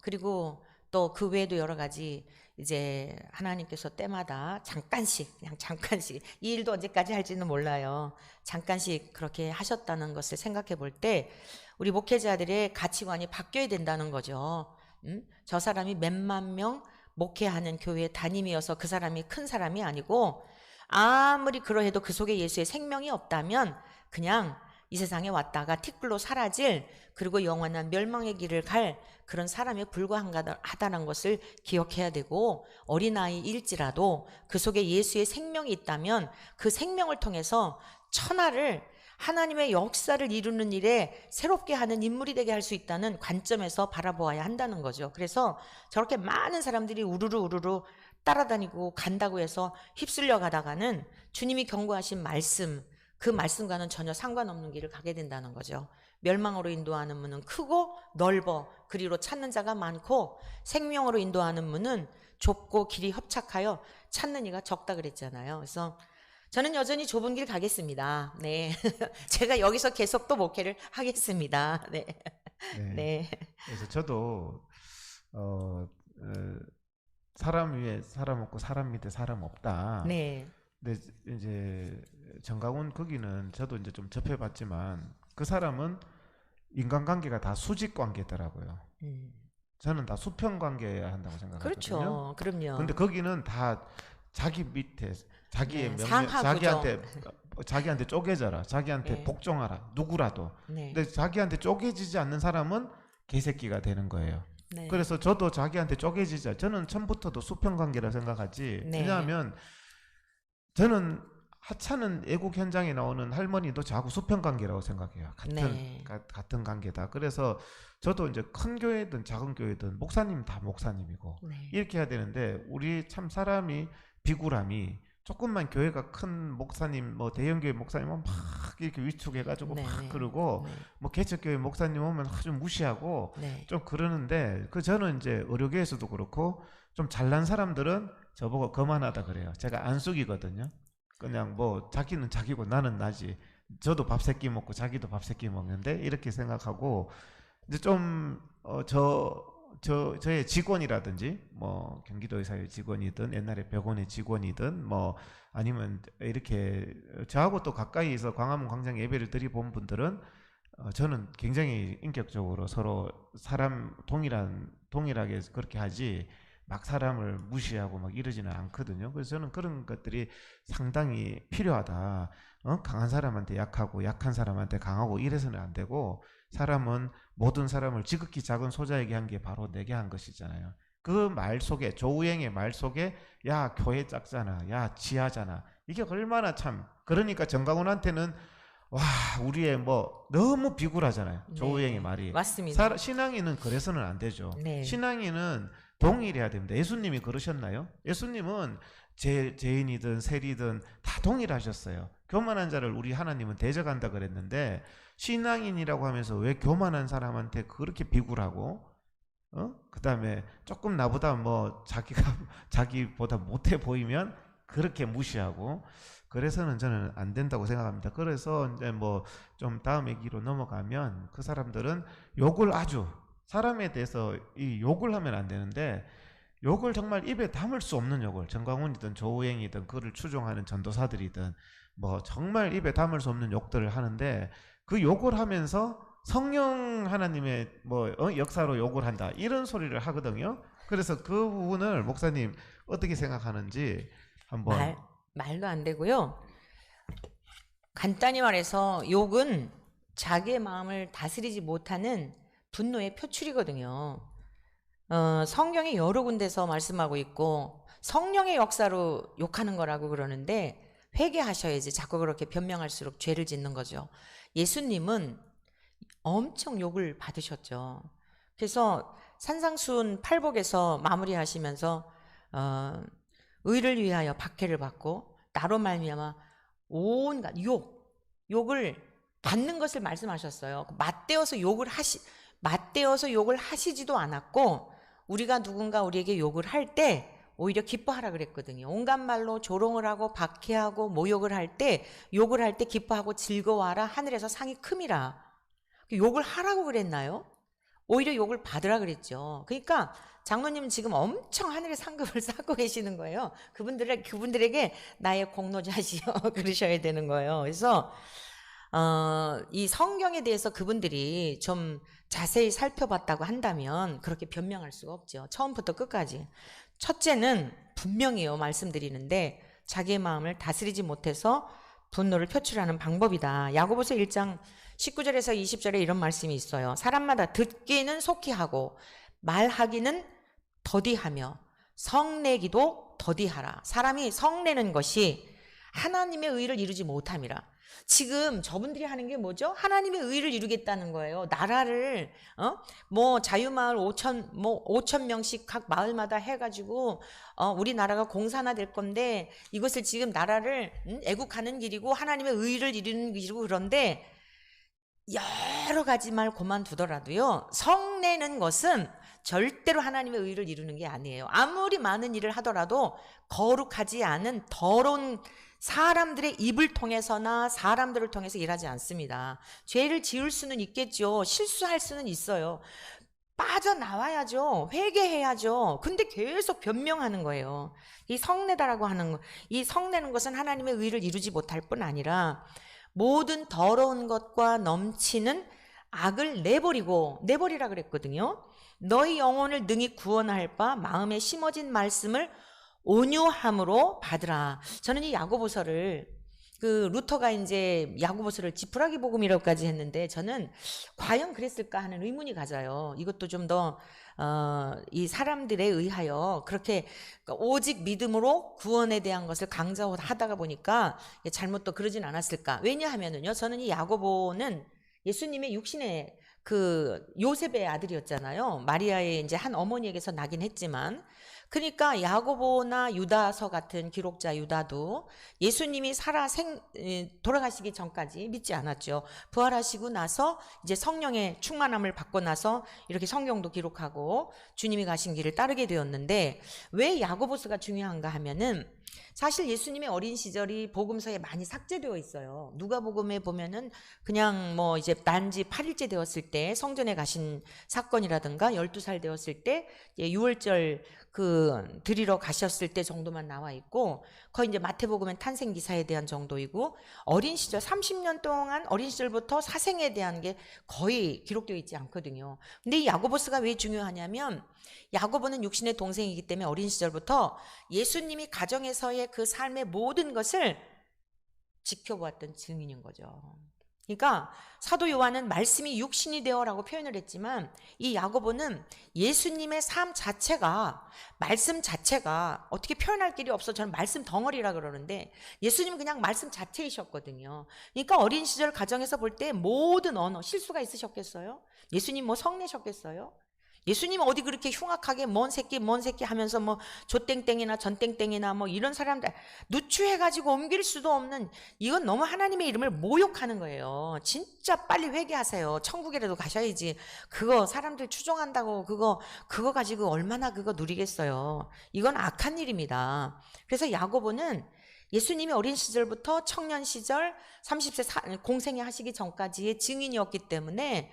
그리고 또 그 외에도 여러 가지 이제 하나님께서 때마다 잠깐씩 그냥 잠깐씩 이 일도 언제까지 할지는 몰라요. 잠깐씩 그렇게 하셨다는 것을 생각해 볼 때 우리 목회자들의 가치관이 바뀌어야 된다는 거죠. 저 사람이 몇만 명 목회하는 교회 담임이어서 그 사람이 큰 사람이 아니고 아무리 그러해도 그 속에 예수의 생명이 없다면 그냥 이 세상에 왔다가 티끌로 사라질 그리고 영원한 멸망의 길을 갈 그런 사람에 불과하다는 것을 기억해야 되고 어린아이일지라도 그 속에 예수의 생명이 있다면 그 생명을 통해서 천하를 하나님의 역사를 이루는 일에 새롭게 하는 인물이 되게 할 수 있다는 관점에서 바라보아야 한다는 거죠. 그래서 저렇게 많은 사람들이 우르르 따라다니고 간다고 해서 휩쓸려 가다가는 주님이 경고하신 말씀 그 말씀과는 전혀 상관없는 길을 가게 된다는 거죠. 멸망으로 인도하는 문은 크고 넓어 그리로 찾는 자가 많고 생명으로 인도하는 문은 좁고 길이 협착하여 찾는 이가 적다 그랬잖아요. 그래서 저는 여전히 좁은 길 가겠습니다. 네. 제가 여기서 계속 또 목회를 하겠습니다. 네. 네. 네. 그래서 저도 사람 위에 사람 없고 사람 밑에 사람 없다. 네. 근데 이제 정강훈 거기는 저도 이제 좀 접해봤지만 그 사람은 인간관계가 다 수직 관계더라고요. 저는 다 수평 관계여야 한다고 생각하거든요. 그렇죠. 그럼요. 근데 거기는 다 자기 밑에 자기의 네, 명령, 상하구조. 자기한테 쪼개져라, 자기한테 네. 복종하라, 누구라도. 네. 근데 자기한테 쪼개지지 않는 사람은 개새끼가 되는 거예요. 네. 그래서 저도 자기한테 쪼개지자. 저는 처음부터도 수평 관계라 생각하지. 네. 왜냐하면 저는 하찮은 애국 현장에 나오는 할머니도 자꾸 수평 관계라고 생각해요. 네. 같은 관계다. 그래서 저도 이제 큰 교회든 작은 교회든 목사님 다 목사님이고 네. 이렇게 해야 되는데 우리 참 사람이 비굴함이 조금만 교회가 큰 목사님 뭐 대형교회 목사님은 막 이렇게 위축해가지고 네. 막 그러고 네. 뭐 개척교회 목사님 오면 아주 무시하고 네. 좀 그러는데 저는 이제 의료계에서도 그렇고 좀 잘난 사람들은 저보고 거만하다 그래요. 제가 안숙이거든요. 그냥 뭐 자기는 자기고 나는 나지. 저도 밥 세 끼 먹고 자기도 밥 세 끼 먹는데 이렇게 생각하고 이제 좀 저의 직원이라든지 뭐 경기도의사의 직원이든 옛날에 병원의 직원이든 뭐 아니면 이렇게 저하고 또 가까이서 광화문 광장 예배를 드려본 분들은 저는 굉장히 인격적으로 서로 사람 동일하게 그렇게 하지 막 사람을 무시하고 막 이러지는 않거든요. 그래서 저는 그런 것들이 상당히 필요하다. 강한 사람한테 약하고 약한 사람한테 강하고 이래서는 안 되고 사람은 모든 사람을 지극히 작은 소자에게 한 게 바로 내게 한 것이잖아요. 그 말 속에 조우행의 말 속에 야 교회 작잖아, 야 지하잖아. 이게 얼마나 참 그러니까 정강훈한테는 와 우리의 뭐 너무 비굴하잖아요. 네. 조우행의 말이. 맞습니다. 신앙인은 그래서는 안 되죠. 네. 신앙인은 동일해야 됩니다. 예수님이 그러셨나요? 예수님은 죄인이든 세리든 다 동일하셨어요. 교만한 자를 우리 하나님은 대적한다 그랬는데 신앙인이라고 하면서 왜 교만한 사람한테 그렇게 비굴하고 그 다음에 조금 나보다 뭐 자기보다 못해 보이면 그렇게 무시하고 그래서는 저는 안 된다고 생각합니다. 그래서 이제 뭐 좀 다음 얘기로 넘어가면 그 사람들은 욕을 아주 사람에 대해서 이 욕을 하면 안 되는데 욕을 정말 입에 담을 수 없는 욕을 정광훈이든 조우행이든 그를 추종하는 전도사들이든 뭐 정말 입에 담을 수 없는 욕들을 하는데 그 욕을 하면서 성령 하나님의 뭐 역사로 욕을 한다 이런 소리를 하거든요. 그래서 그 부분을 목사님 어떻게 생각하는지 한번 말도 안 되고요. 간단히 말해서 욕은 자기의 마음을 다스리지 못하는 분노의 표출이거든요. 성경이 여러 군데서 말씀하고 있고 성령의 역사로 욕하는 거라고 그러는데 회개하셔야지 자꾸 그렇게 변명할수록 죄를 짓는 거죠. 예수님은 엄청 욕을 받으셨죠. 그래서 산상수훈 팔복에서 마무리하시면서 의를 위하여 박해를 받고 나로 말미암아 온갖 욕을 받는 것을 말씀하셨어요. 맞대어서 욕을 하시지도 않았고 우리가 누군가 우리에게 욕을 할 때 오히려 기뻐하라 그랬거든요. 온갖 말로 조롱을 하고 박해하고 모욕을 할 때, 욕을 할 때 기뻐하고 즐거워하라. 하늘에서 상이 큼이라. 욕을 하라고 그랬나요? 오히려 욕을 받으라 그랬죠. 그러니까 장로님은 지금 엄청 하늘의 상급을 쌓고 계시는 거예요. 그분들에게 나의 공로자시여 그러셔야 되는 거예요. 그래서 이 성경에 대해서 그분들이 좀 자세히 살펴봤다고 한다면 그렇게 변명할 수가 없죠. 처음부터 끝까지. 첫째는 분명히요, 말씀드리는데 자기의 마음을 다스리지 못해서 분노를 표출하는 방법이다. 야고보서 1장 19절에서 20절에 이런 말씀이 있어요. 사람마다 듣기는 속히 하고 말하기는 더디하며 성내기도 더디하라. 사람이 성내는 것이 하나님의 의를 이루지 못함이라. 지금 저분들이 하는 게 뭐죠? 하나님의 의를 이루겠다는 거예요. 나라를 뭐 자유마을 5천 명씩 각 마을마다 해가지고 우리나라가 공산화 될 건데 이것을 지금 나라를 애국하는 길이고 하나님의 의를 이루는 길이고 그런데 여러 가지 말 그만두더라도요. 성내는 것은 절대로 하나님의 의를 이루는 게 아니에요. 아무리 많은 일을 하더라도 거룩하지 않은 더러운 사람들의 입을 통해서나 사람들을 통해서 일하지 않습니다. 죄를 지을 수는 있겠죠. 실수할 수는 있어요. 빠져나와야죠. 회개해야죠. 근데 계속 변명하는 거예요. 이 성내다라고 하는 거, 이 성내는 것은 하나님의 의를 이루지 못할 뿐 아니라 모든 더러운 것과 넘치는 악을 내버리라 그랬거든요. 너희 영혼을 능히 구원할 바 마음에 심어진 말씀을 온유함으로 받으라. 저는 이 야고보서를 루터가 이제 야고보서를 지푸라기 복음이라고까지 했는데 저는 과연 그랬을까 하는 의문이 가져요. 이것도 좀 더 이 사람들에 의하여 그렇게 오직 믿음으로 구원에 대한 것을 강조하다가 보니까 잘못 또 그러진 않았을까. 왜냐하면은요, 저는 이 야고보는 예수님의 육신의 요셉의 아들이었잖아요. 마리아의 이제 한 어머니에게서 나긴 했지만, 그러니까 야고보나 유다서 같은 기록자 유다도 예수님이 돌아가시기 전까지 믿지 않았죠. 부활하시고 나서 이제 성령의 충만함을 받고 나서 이렇게 성경도 기록하고 주님이 가신 길을 따르게 되었는데, 왜 야고보서가 중요한가 하면은 사실 예수님의 어린 시절이 복음서에 많이 삭제되어 있어요. 누가복음에 보면은 그냥 뭐 이제 난지 8일째 되었을 때 성전에 가신 사건이라든가 12살 되었을 때 유월절 드리러 가셨을 때 정도만 나와 있고, 거의 이제 마태복음은 탄생 기사에 대한 정도이고, 어린 시절 30년 동안 어린 시절부터 사생에 대한 게 거의 기록되어 있지 않거든요. 근데 이 야고보서가 왜 중요하냐면 야고보는 육신의 동생이기 때문에 어린 시절부터 예수님이 가정에서의 그 삶의 모든 것을 지켜보았던 증인인 거죠. 그러니까 사도 요한은 말씀이 육신이 되어라고 표현을 했지만 이 야고보는 예수님의 삶 자체가, 말씀 자체가 어떻게 표현할 길이 없어. 저는 말씀 덩어리라 그러는데 예수님은 그냥 말씀 자체이셨거든요. 그러니까 어린 시절 가정에서 볼 때 모든 언어, 실수가 있으셨겠어요? 예수님 뭐 성내셨겠어요? 예수님 어디 그렇게 흉악하게 뭔 새끼 하면서 뭐 조땡땡이나 전땡땡이나 뭐 이런 사람들 누추해가지고 옮길 수도 없는, 이건 너무 하나님의 이름을 모욕하는 거예요. 진짜 빨리 회개하세요. 천국이라도 가셔야지. 그거 사람들 추종한다고 그거 가지고 얼마나 그거 누리겠어요. 이건 악한 일입니다. 그래서 야고보는 예수님이 어린 시절부터 청년 시절 30세 공생애 하시기 전까지의 증인이었기 때문에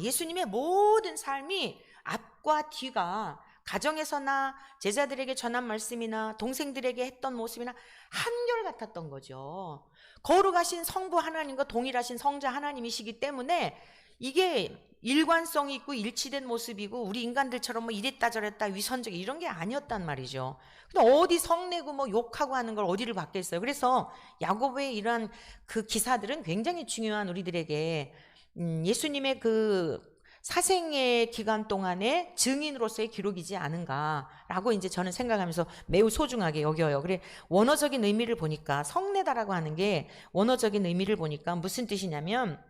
예수님의 모든 삶이 앞과 뒤가 가정에서나 제자들에게 전한 말씀이나 동생들에게 했던 모습이나 한결같았던 거죠. 거룩하신 성부 하나님과 동일하신 성자 하나님이시기 때문에 이게 일관성이 있고 일치된 모습이고 우리 인간들처럼 뭐 이랬다 저랬다 위선적 이런 게 아니었단 말이죠. 근데 어디 성내고 뭐 욕하고 하는 걸 어디를 받겠어요. 그래서 야고보의 이러한 기사들은 굉장히 중요한 우리들에게 예수님의 사생의 기간 동안의 증인으로서의 기록이지 않은가라고 이제 저는 생각하면서 매우 소중하게 여겨요. 그래, 원어적인 의미를 보니까 성내다라고 하는 게 원어적인 의미를 보니까 무슨 뜻이냐면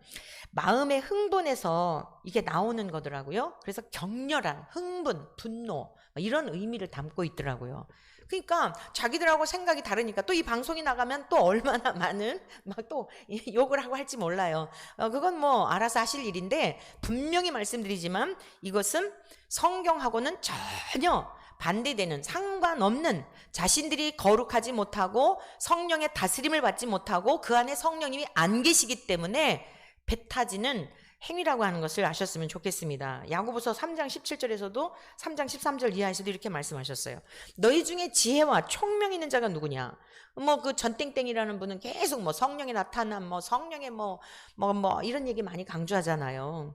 마음의 흥분에서 이게 나오는 거더라고요. 그래서 격렬한 흥분, 분노 이런 의미를 담고 있더라고요. 그러니까 자기들하고 생각이 다르니까 또 이 방송이 나가면 또 얼마나 많은 막 또 욕을 하고 할지 몰라요. 그건 뭐 알아서 하실 일인데 분명히 말씀드리지만 이것은 성경하고는 전혀 반대되는 상관없는 자신들이 거룩하지 못하고 성령의 다스림을 받지 못하고 그 안에 성령님이 안 계시기 때문에 뱉어지는 행위라고 하는 것을 아셨으면 좋겠습니다. 야고보서 3장 17절에서도 3장 13절 이하에서도 이렇게 말씀하셨어요. 너희 중에 지혜와 총명 있는 자가 누구냐? 뭐 그 전땡땡이라는 분은 계속 뭐 성령이 나타난 뭐 성령의 뭐 이런 얘기 많이 강조하잖아요.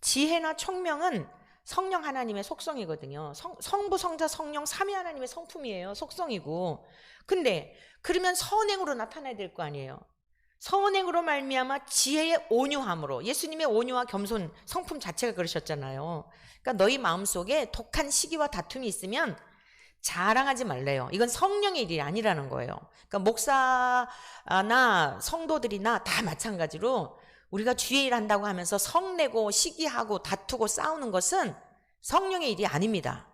지혜나 총명은 성령 하나님의 속성이거든요. 성부, 성자, 성령 삼위 하나님의 성품이에요. 속성이고. 근데 그러면 선행으로 나타나야 될 거 아니에요. 선행으로 말미암아 지혜의 온유함으로, 예수님의 온유와 겸손 성품 자체가 그러셨잖아요. 그러니까 너희 마음속에 독한 시기와 다툼이 있으면 자랑하지 말래요. 이건 성령의 일이 아니라는 거예요. 그러니까 목사나 성도들이나 다 마찬가지로 우리가 주의 일 한다고 하면서 성내고 시기하고 다투고 싸우는 것은 성령의 일이 아닙니다.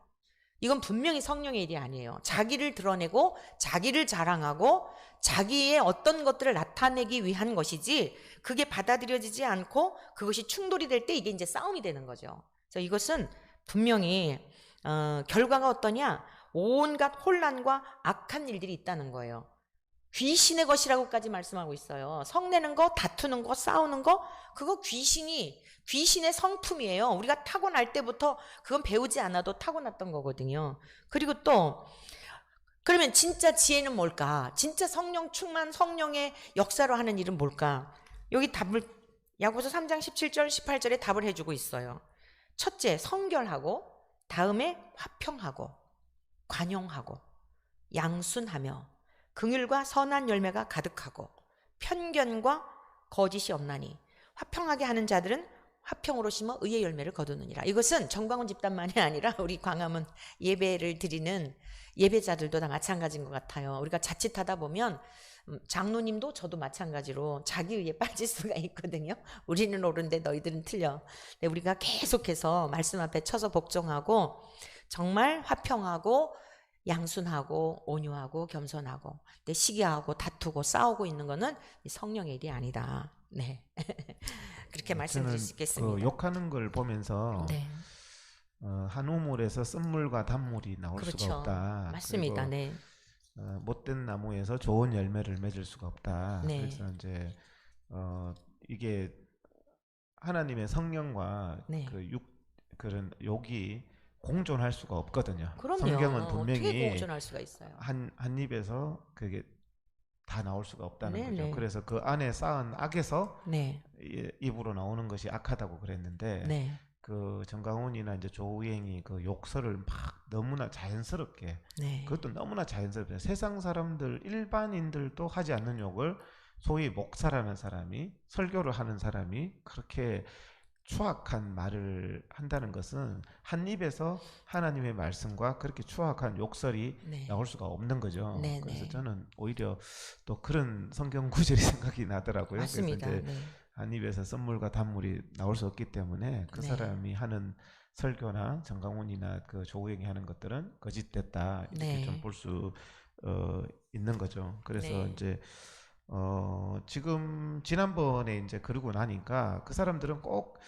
이건 분명히 성령의 일이 아니에요. 자기를 드러내고 자기를 자랑하고 자기의 어떤 것들을 나타내기 위한 것이지 그게 받아들여지지 않고 그것이 충돌이 될 때 이게 이제 싸움이 되는 거죠. 그래서 이것은 분명히 결과가 어떠냐? 온갖 혼란과 악한 일들이 있다는 거예요. 귀신의 것이라고까지 말씀하고 있어요. 성내는 거, 다투는 거, 싸우는 거, 그거 귀신의 성품이에요. 우리가 타고날 때부터 그건 배우지 않아도 타고났던 거거든요. 그리고 또 그러면 진짜 지혜는 뭘까? 진짜 성령 충만, 성령의 역사로 하는 일은 뭘까? 여기 답을 야고보서 3장 17절, 18절에 답을 해주고 있어요. 첫째, 성결하고, 다음에 화평하고, 관용하고, 양순하며, 긍휼과 선한 열매가 가득하고, 편견과 거짓이 없나니, 화평하게 하는 자들은 화평으로 심어 의의 열매를 거두느니라. 이것은 정광훈 집단만이 아니라 우리 광화문 예배를 드리는 예배자들도 다 마찬가지인 것 같아요. 우리가 자칫하다 보면 장로님도 저도 마찬가지로 자기의에 빠질 수가 있거든요. 우리는 옳은데 너희들은 틀려. 근데 우리가 계속해서 말씀 앞에 쳐서 복종하고 정말 화평하고 양순하고 온유하고 겸손하고 근데 시기하고 다투고 싸우고 있는 거는 성령의 일이 아니다. 네. 그렇게 말씀드릴 수 있겠습니다. 욕하는 걸 보면서 네. 한 우물에서 쓴물과 단물이 나올 그렇죠. 수가 없다. 맞습니다. 그리고 네. 못된 나무에서 좋은 열매를 맺을 수가 없다. 네. 그래서 이제 이게 하나님의 성령과 네. 그런 욕이 공존할 수가 없거든요. 그럼요. 성경은 어떻게 분명히 공존할 수가 있어요. 한 입에서 그게 다 나올 수가 없다는 네, 거죠. 네. 그래서 그 안에 쌓은 악에서 네. 입으로 나오는 것이 악하다고 그랬는데 네. 그 정강훈이나 이제 조우행이 그 욕설을 막 너무나 자연스럽게 네. 그것도 너무나 자연스럽게 세상 사람들 일반인들도 하지 않는 욕을 소위 목사라는 사람이 설교를 하는 사람이 그렇게 추악한 말을 한다는 것은 한 입에서 하나님의 말씀과 그렇게 추악한 욕설이 네. 나올 수가 없는 거죠. 네, 그래서 네. 저는 오히려 또 그런 성경 구절이 생각이 나더라고요. 맞습니다. 그래서 이제 네. 한 입에서 썰물과 단물이 나올 수 없기 때문에 그 네. 사람이 하는 설교나 정강훈이나 그 조우영이 하는 것들은 거짓됐다 이렇게 네. 좀 볼 수 있는 거죠. 그래서 네. 이제 지금 지난번에 이제 그러고 나니까 그 사람들은 꼭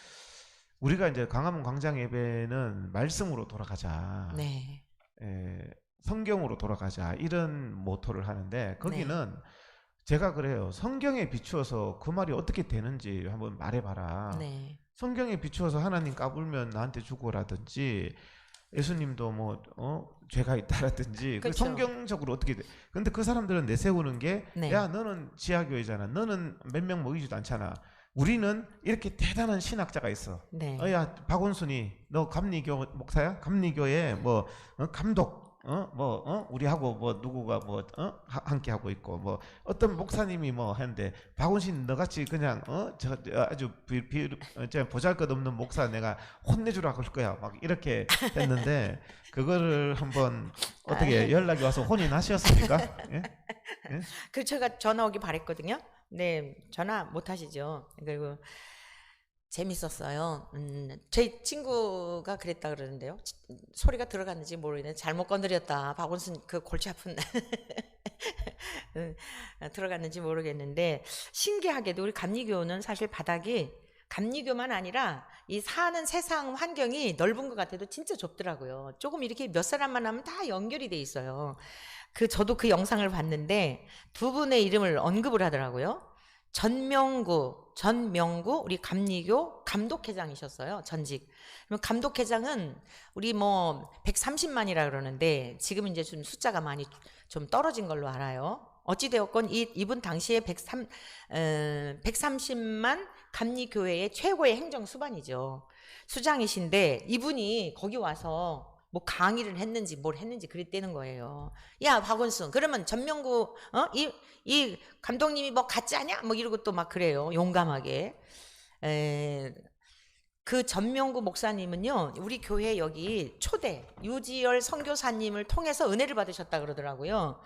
우리가 이제 광화문 광장 예배는 말씀으로 돌아가자, 네. 성경으로 돌아가자 이런 모토를 하는데 거기는 네. 제가 그래요. 성경에 비추어서 그 말이 어떻게 되는지 한번 말해봐라. 네. 성경에 비추어서 하나님 까불면 나한테 죽어라든지 예수님도 뭐 죄가 있다라든지 그 그렇죠. 성경적으로 어떻게 돼? 근데 그 사람들은 내세우는 게 네. 야 너는 지하교회잖아. 너는 몇 명 모이지도 않잖아. 우리는 이렇게 대단한 신학자가 있어. 네. 야 박원순이 너 감리교 목사야? 감리교회 뭐 감독 우리하고 뭐 누구가 함께 하고 있고 뭐 어떤 목사님이 뭐 하는데 박원신 너같이 그냥 저 아주 보잘것없는 목사 내가 혼내주라 그럴 거야 막 이렇게 했는데 그거를 한번 어떻게 연락이 와서 혼인하셨습니까? 예? 그 제가 전화 오기 바랬거든요. 네, 전화 못 하시죠. 그리고 재밌었어요. 제 친구가 그랬다 그러는데요. 소리가 들어갔는지 모르겠는데 잘못 건드렸다. 박원순 그 골치 아픈 들어갔는지 모르겠는데 신기하게도 우리 감리교는 사실 바닥이 감리교만 아니라 이 사는 세상 환경이 넓은 것 같아도 진짜 좁더라고요. 조금 이렇게 몇 사람만 하면 다 연결이 돼 있어요. 저도 그 영상을 봤는데 두 분의 이름을 언급을 하더라고요. 전명구 우리 감리교 감독회장이셨어요. 전직. 그럼 감독회장은 우리 뭐 130만이라 그러는데 지금 이제 좀 숫자가 많이 좀 떨어진 걸로 알아요. 어찌되었건 이분 당시에 130만 감리교회의 최고의 행정수반이죠. 수장이신데 이분이 거기 와서 뭐 강의를 했는지 뭘 했는지 그랬다는 거예요. 야, 박원순, 그러면 전명구, 이 감독님이 뭐 같지 않냐? 뭐 이러고 또 막 그래요. 용감하게. 그 전명구 목사님은요, 우리 교회 여기 초대, 유지열 선교사님을 통해서 은혜를 받으셨다 그러더라고요.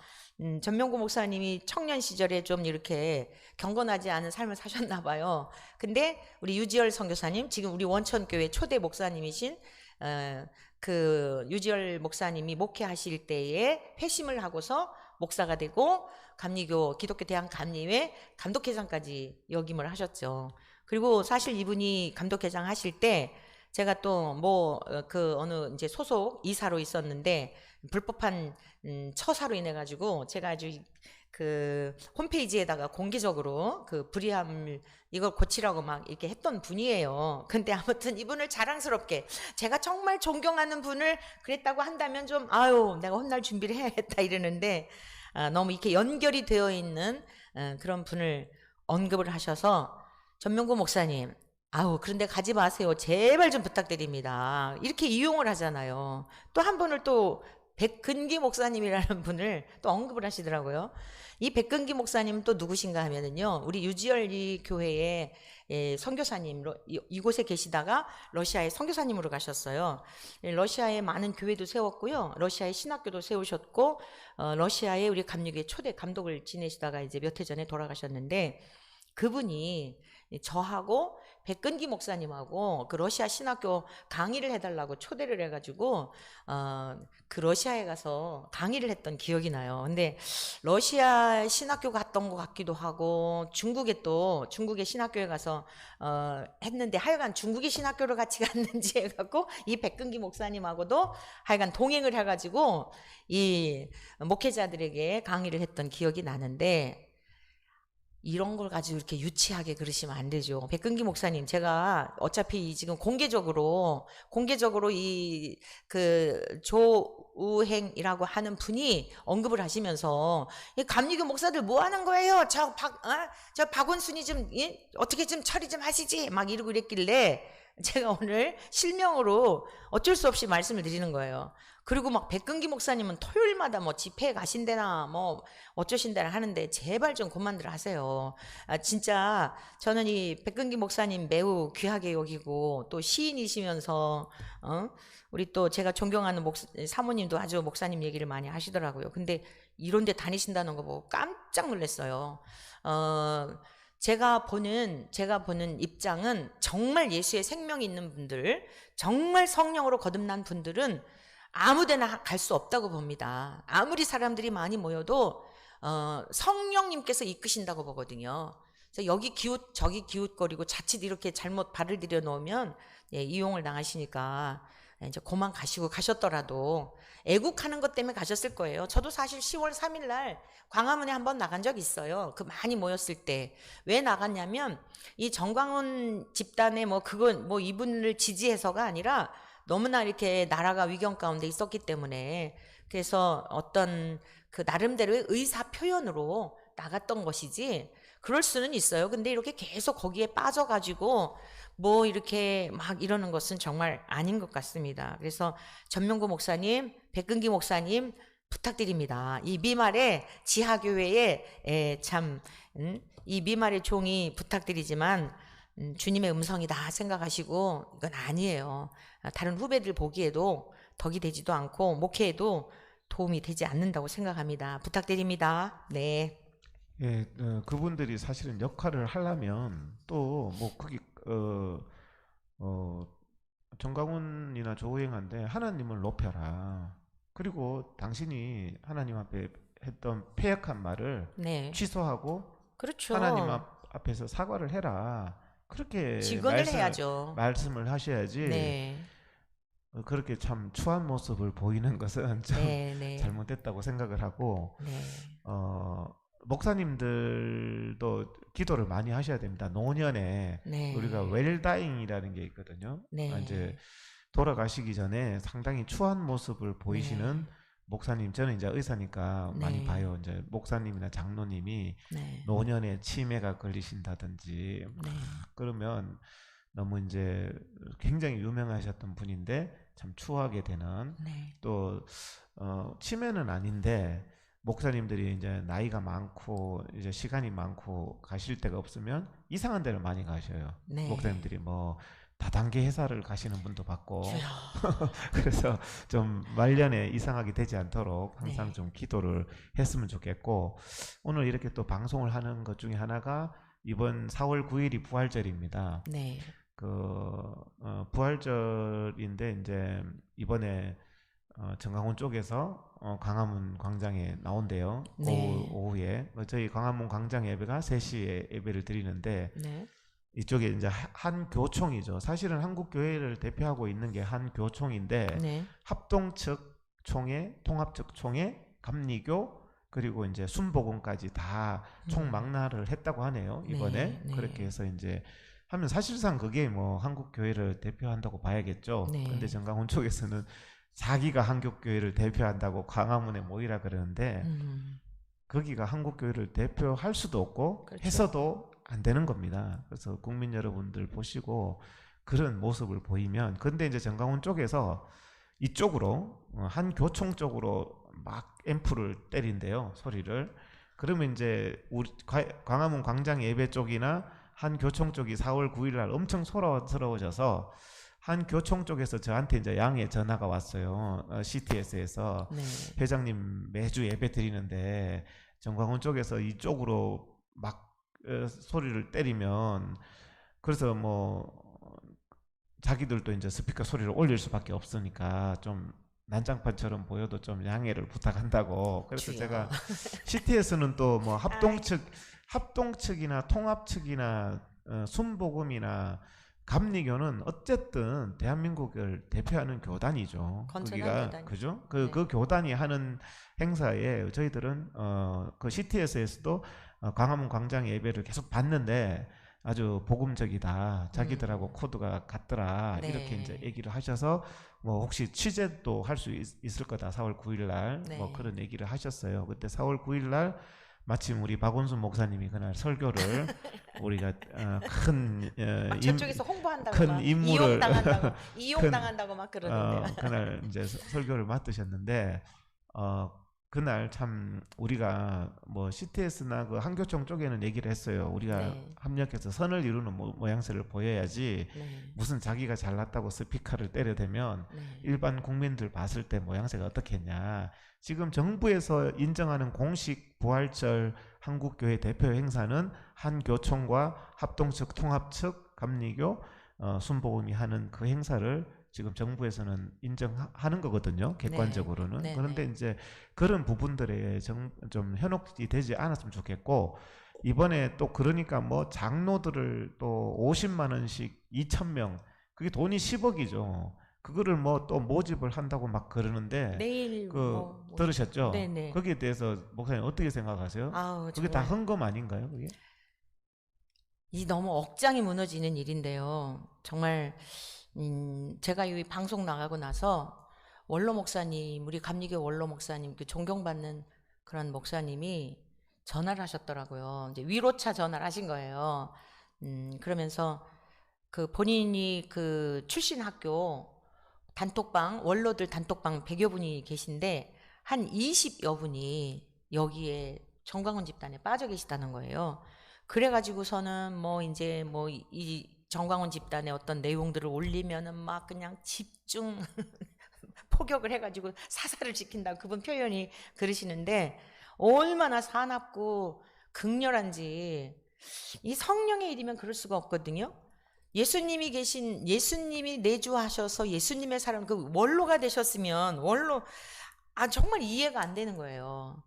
전명구 목사님이 청년 시절에 좀 이렇게 경건하지 않은 삶을 사셨나 봐요. 근데 우리 유지열 선교사님, 지금 우리 원천교회 초대 목사님이신, 그 유지열 목사님이 목회하실 때에 회심을 하고서 목사가 되고 감리교 기독교 대학 감리회 감독회장까지 역임을 하셨죠. 그리고 사실 이분이 감독회장 하실 때 제가 또 뭐 그 어느 이제 소속 이사로 있었는데 불법한 처사로 인해 가지고 제가 아주 그 홈페이지에다가 공개적으로 그 불의함을 이걸 고치라고 막 이렇게 했던 분이에요. 근데 아무튼 이분을 자랑스럽게 제가 정말 존경하는 분을 그랬다고 한다면 좀 아유 내가 혼날 준비를 해야겠다 이러는데 너무 이렇게 연결이 되어 있는 그런 분을 언급을 하셔서 전명구 목사님 아우 그런데 가지 마세요. 제발 좀 부탁드립니다. 이렇게 이용을 하잖아요. 또 한 분을 또 백근기 목사님이라는 분을 또 언급을 하시더라고요. 이 백근기 목사님 또 누구신가 하면은요. 우리 유지열 이 교회의 선교사님으로 이곳에 계시다가 러시아의 선교사님으로 가셨어요. 러시아에 많은 교회도 세웠고요. 러시아의 신학교도 세우셨고 러시아의 우리 감리교회 초대 감독을 지내시다가 이제 몇 해 전에 돌아가셨는데 그분이 저하고 백근기 목사님하고 그 러시아 신학교 강의를 해달라고 초대를 해가지고 그 러시아에 가서 강의를 했던 기억이 나요. 근데 러시아 신학교 갔던 것 같기도 하고 중국의 신학교에 가서 했는데 하여간 중국의 신학교를 같이 갔는지 해갖고 이 백근기 목사님하고도 하여간 동행을 해가지고 이 목회자들에게 강의를 했던 기억이 나는데 이런 걸 가지고 이렇게 유치하게 그러시면 안 되죠. 백근기 목사님, 제가 어차피 지금 공개적으로 이 그 조우행이라고 하는 분이 언급을 하시면서 이 감리교 목사들 뭐 하는 거예요? 저 박원순이 좀 어떻게 좀 처리 좀 하시지? 막 이러고 이랬길래 제가 오늘 실명으로 어쩔 수 없이 말씀을 드리는 거예요. 그리고 막 백근기 목사님은 토요일마다 뭐 집회에 가신대나 뭐 어쩌신대나 하는데 제발 좀 그만들 하세요. 진짜 저는 이 백근기 목사님 매우 귀하게 여기고 또 시인이시면서 우리 또 제가 존경하는 사모님도 아주 목사님 얘기를 많이 하시더라고요. 근데 이런 데 다니신다는 거 보고 깜짝 놀랐어요. 제가 보는 입장은 정말 예수의 생명이 있는 분들, 정말 성령으로 거듭난 분들은 아무데나 갈 수 없다고 봅니다. 아무리 사람들이 많이 모여도 성령님께서 이끄신다고 보거든요. 그래서 여기 기웃 저기 기웃거리고 자칫 이렇게 잘못 발을 들여 놓으면 이용을 당하시니까 이제 그만 가셨더라도 애국하는 것 때문에 가셨을 거예요. 저도 사실 10월 3일 날 광화문에 한번 나간 적 있어요. 그 많이 모였을 때. 왜 나갔냐면 이 정광훈 집단의 그건 이분을 지지해서가 아니라 너무나 이렇게 나라가 위경 가운데 있었기 때문에 그래서 어떤 그 나름대로의 의사 표현으로 나갔던 것이지 그럴 수는 있어요. 근데 이렇게 계속 거기에 빠져가지고 이렇게 막 이러는 것은 정말 아닌 것 같습니다. 그래서 전명구 목사님, 백근기 목사님 부탁드립니다. 이 미말의 지하교회에 이 미말의 종이 부탁드리지만 주님의 음성이다 생각하시고 이건 아니에요. 다른 후배들 보기에도 덕이 되지도 않고 목회에도 도움이 되지 않는다고 생각합니다. 부탁드립니다. 네. 예, 그분들이 사실은 역할을 하려면 또 뭐 거기 어, 정강훈이나 조우행한데 하나님을 높여라. 그리고 당신이 하나님 앞에 했던 패역한 말을 네. 취소하고 하나님 그렇죠. 앞에서 사과를 해라. 그렇게 직언을 해야죠. 말씀을 하셔야지. 네. 그렇게 참 추한 모습을 보이는 것은 좀 네, 네. 잘못됐다고 생각을 하고, 네. 어, 목사님들도 기도를 많이 하셔야 됩니다. 노년에 우리가 네. 웰다잉이라는 게 있거든요. 이제 네. 돌아가시기 전에 상당히 추한 모습을 보이시는 네. 목사님, 저는 이제 의사니까 많이 네. 봐요. 이제 목사님이나 장로님이 네. 노년에 치매가 걸리신다든지 막 네. 그러면 너무 이제 굉장히 유명하셨던 분인데 참 추하게 되는 네. 또 치매는 아닌데 목사님들이 이제 나이가 많고 이제 시간이 많고 가실 데가 없으면 이상한 데를 많이 가셔요. 네. 목사님들이 뭐 다단계 회사를 가시는 분도 봤고 주여. 그래서 좀 말년에 이상하게 되지 않도록 항상 네. 좀 기도를 했으면 좋겠고 오늘 이렇게 또 방송을 하는 것 중에 하나가 이번 4월 9일이 부활절입니다. 네. 부활절인데 이제 이번에 정강원 쪽에서 광화문 광장에 나온대요. 네. 오후에 저희 광화문 광장 예배가 3시에 예배를 드리는데 네. 이쪽에 이제 한 교총이죠. 사실은 한국 교회를 대표하고 있는 게 한 교총인데 네. 합동 측 총회, 통합 측 총회, 감리교 그리고 이제 순복음까지 다 음. 총망라를 했다고 하네요. 네. 이번에 그렇게 네. 해서 이제 하면 사실상 그게 뭐 한국 교회를 대표한다고 봐야겠죠. 근데 네. 정강훈 쪽에서는 자기가 한국 교회를 대표한다고 광화문에 모이라 그러는데 음. 거기가 한국 교회를 대표할 수도 없고 그렇죠. 해서도 안 되는 겁니다. 그래서 국민 여러분들 보시고 그런 모습을 보이면 근데 이제 정강훈 쪽에서 이쪽으로 한 교총 쪽으로 막 앰프를 때린대요. 소리를. 그러면 이제 우리 광화문 광장 예배 쪽이나 한 교총 쪽이 4월 9일 날 엄청 소란스러워져서 한 교총 쪽에서 저한테 이제 양해 전화가 왔어요. CTS에서 네. 회장님 매주 예배 드리는데 정광훈 쪽에서 이쪽으로 막 소리를 때리면 그래서 뭐 자기들도 이제 스피커 소리를 올릴 수밖에 없으니까 좀 난장판처럼 보여도 좀 양해를 부탁한다고. 그래서 주여. 제가 CTS는 또 뭐 아, 합동 측이나 통합 측이나 순복음이나 감리교는 어쨌든 대한민국을 대표하는 교단이죠. 건전한 거기가 여단이죠. 그죠? 네. 그 교단이 하는 행사에 저희들은 그 CTS에서도 광화문 광장 예배를 계속 봤는데 아주 복음적이다. 자기들하고 음. 코드가 같더라. 이렇게 이제 네. 얘기를 하셔서 뭐 혹시 취재도 할 수 있을 거다. 4월 9일 날 뭐 네. 그런 얘기를 하셨어요. 그때 4월 9일 날 마침 우리 박원순 목사님이 그날 설교를 우리가 막 저쪽에서 홍보한다고 큰 막 임무를 큰 이용당한다고 막 그러던데요. 그날 이제 설교를 맡으셨는데 어 그날 참 우리가 뭐 CTS나 그 한교총 쪽에는 얘기를 했어요. 우리가 네. 협력해서 선을 이루는 모양새를 보여야지 네. 무슨 자기가 잘났다고 스피커를 때려대면 네. 일반 국민들 봤을 때 모양새가 어떻겠냐. 지금 정부에서 인정하는 공식 부활절 한국교회 대표 행사는 한 교총과 합동측, 통합측, 감리교, 순복음이 하는 그 행사를 지금 정부에서는 인정하는 거거든요. 네. 객관적으로는. 네. 그런데 네. 이제 그런 부분들에 좀 현혹이 되지 않았으면 좋겠고 이번에 또 그러니까 뭐 장로들을 또 50만 원씩 2천 명 그게 돈이 10억이죠. 그거를 뭐 또 모집을 한다고 막 그러는데 내일 그 뭐 들으셨죠? 네네. 거기에 대해서 목사님 어떻게 생각하세요? 아우 그게 다 정말 헌금 아닌가요? 그게? 이 너무 억장이 무너지는 일인데요. 정말 제가 이 방송 나가고 나서 원로 목사님, 우리 감리교 원로 목사님, 그 존경받는 그런 목사님이 전화를 하셨더라고요. 이제 위로차 전화를 하신 거예요. 그러면서 그 본인이 그 출신 학교 단톡방, 원로들 단톡방 100여 분이 계신데 한 20여 분이 여기에 정광훈 집단에 빠져 계시다는 거예요. 그래가지고서는 뭐 이제 뭐 이 정광훈 집단의 어떤 내용들을 올리면은 막 그냥 집중 포격을 해가지고 사살을 시킨다 그분 표현이 그러시는데 얼마나 사납고 극렬한지. 이 성령의 일이면 그럴 수가 없거든요. 예수님이 내주하셔서 예수님의 사람, 그 원로가 되셨으면, 정말 이해가 안 되는 거예요.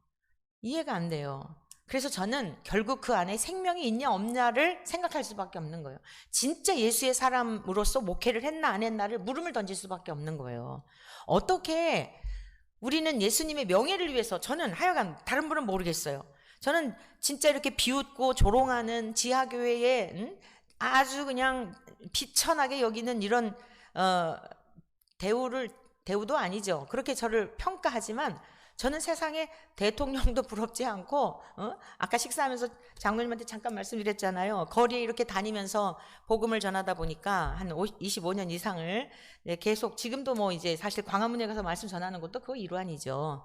이해가 안 돼요. 그래서 저는 결국 그 안에 생명이 있냐 없냐를 생각할 수밖에 없는 거예요. 진짜 예수의 사람으로서 목회를 했나 안 했나를 물음을 던질 수밖에 없는 거예요. 어떻게 우리는 예수님의 명예를 위해서, 저는 하여간 다른 분은 모르겠어요. 저는 진짜 이렇게 비웃고 조롱하는 지하교회에 아주 그냥 비천하게 여기는 이런 대우도 아니죠. 그렇게 저를 평가하지만 저는 세상에 대통령도 부럽지 않고, 아까 식사하면서 장로님한테 잠깐 말씀드렸잖아요. 거리에 이렇게 다니면서 복음을 전하다 보니까 한 25년 이상을 계속, 지금도 뭐 이제 사실 광화문에 가서 말씀 전하는 것도 그거 일환이죠.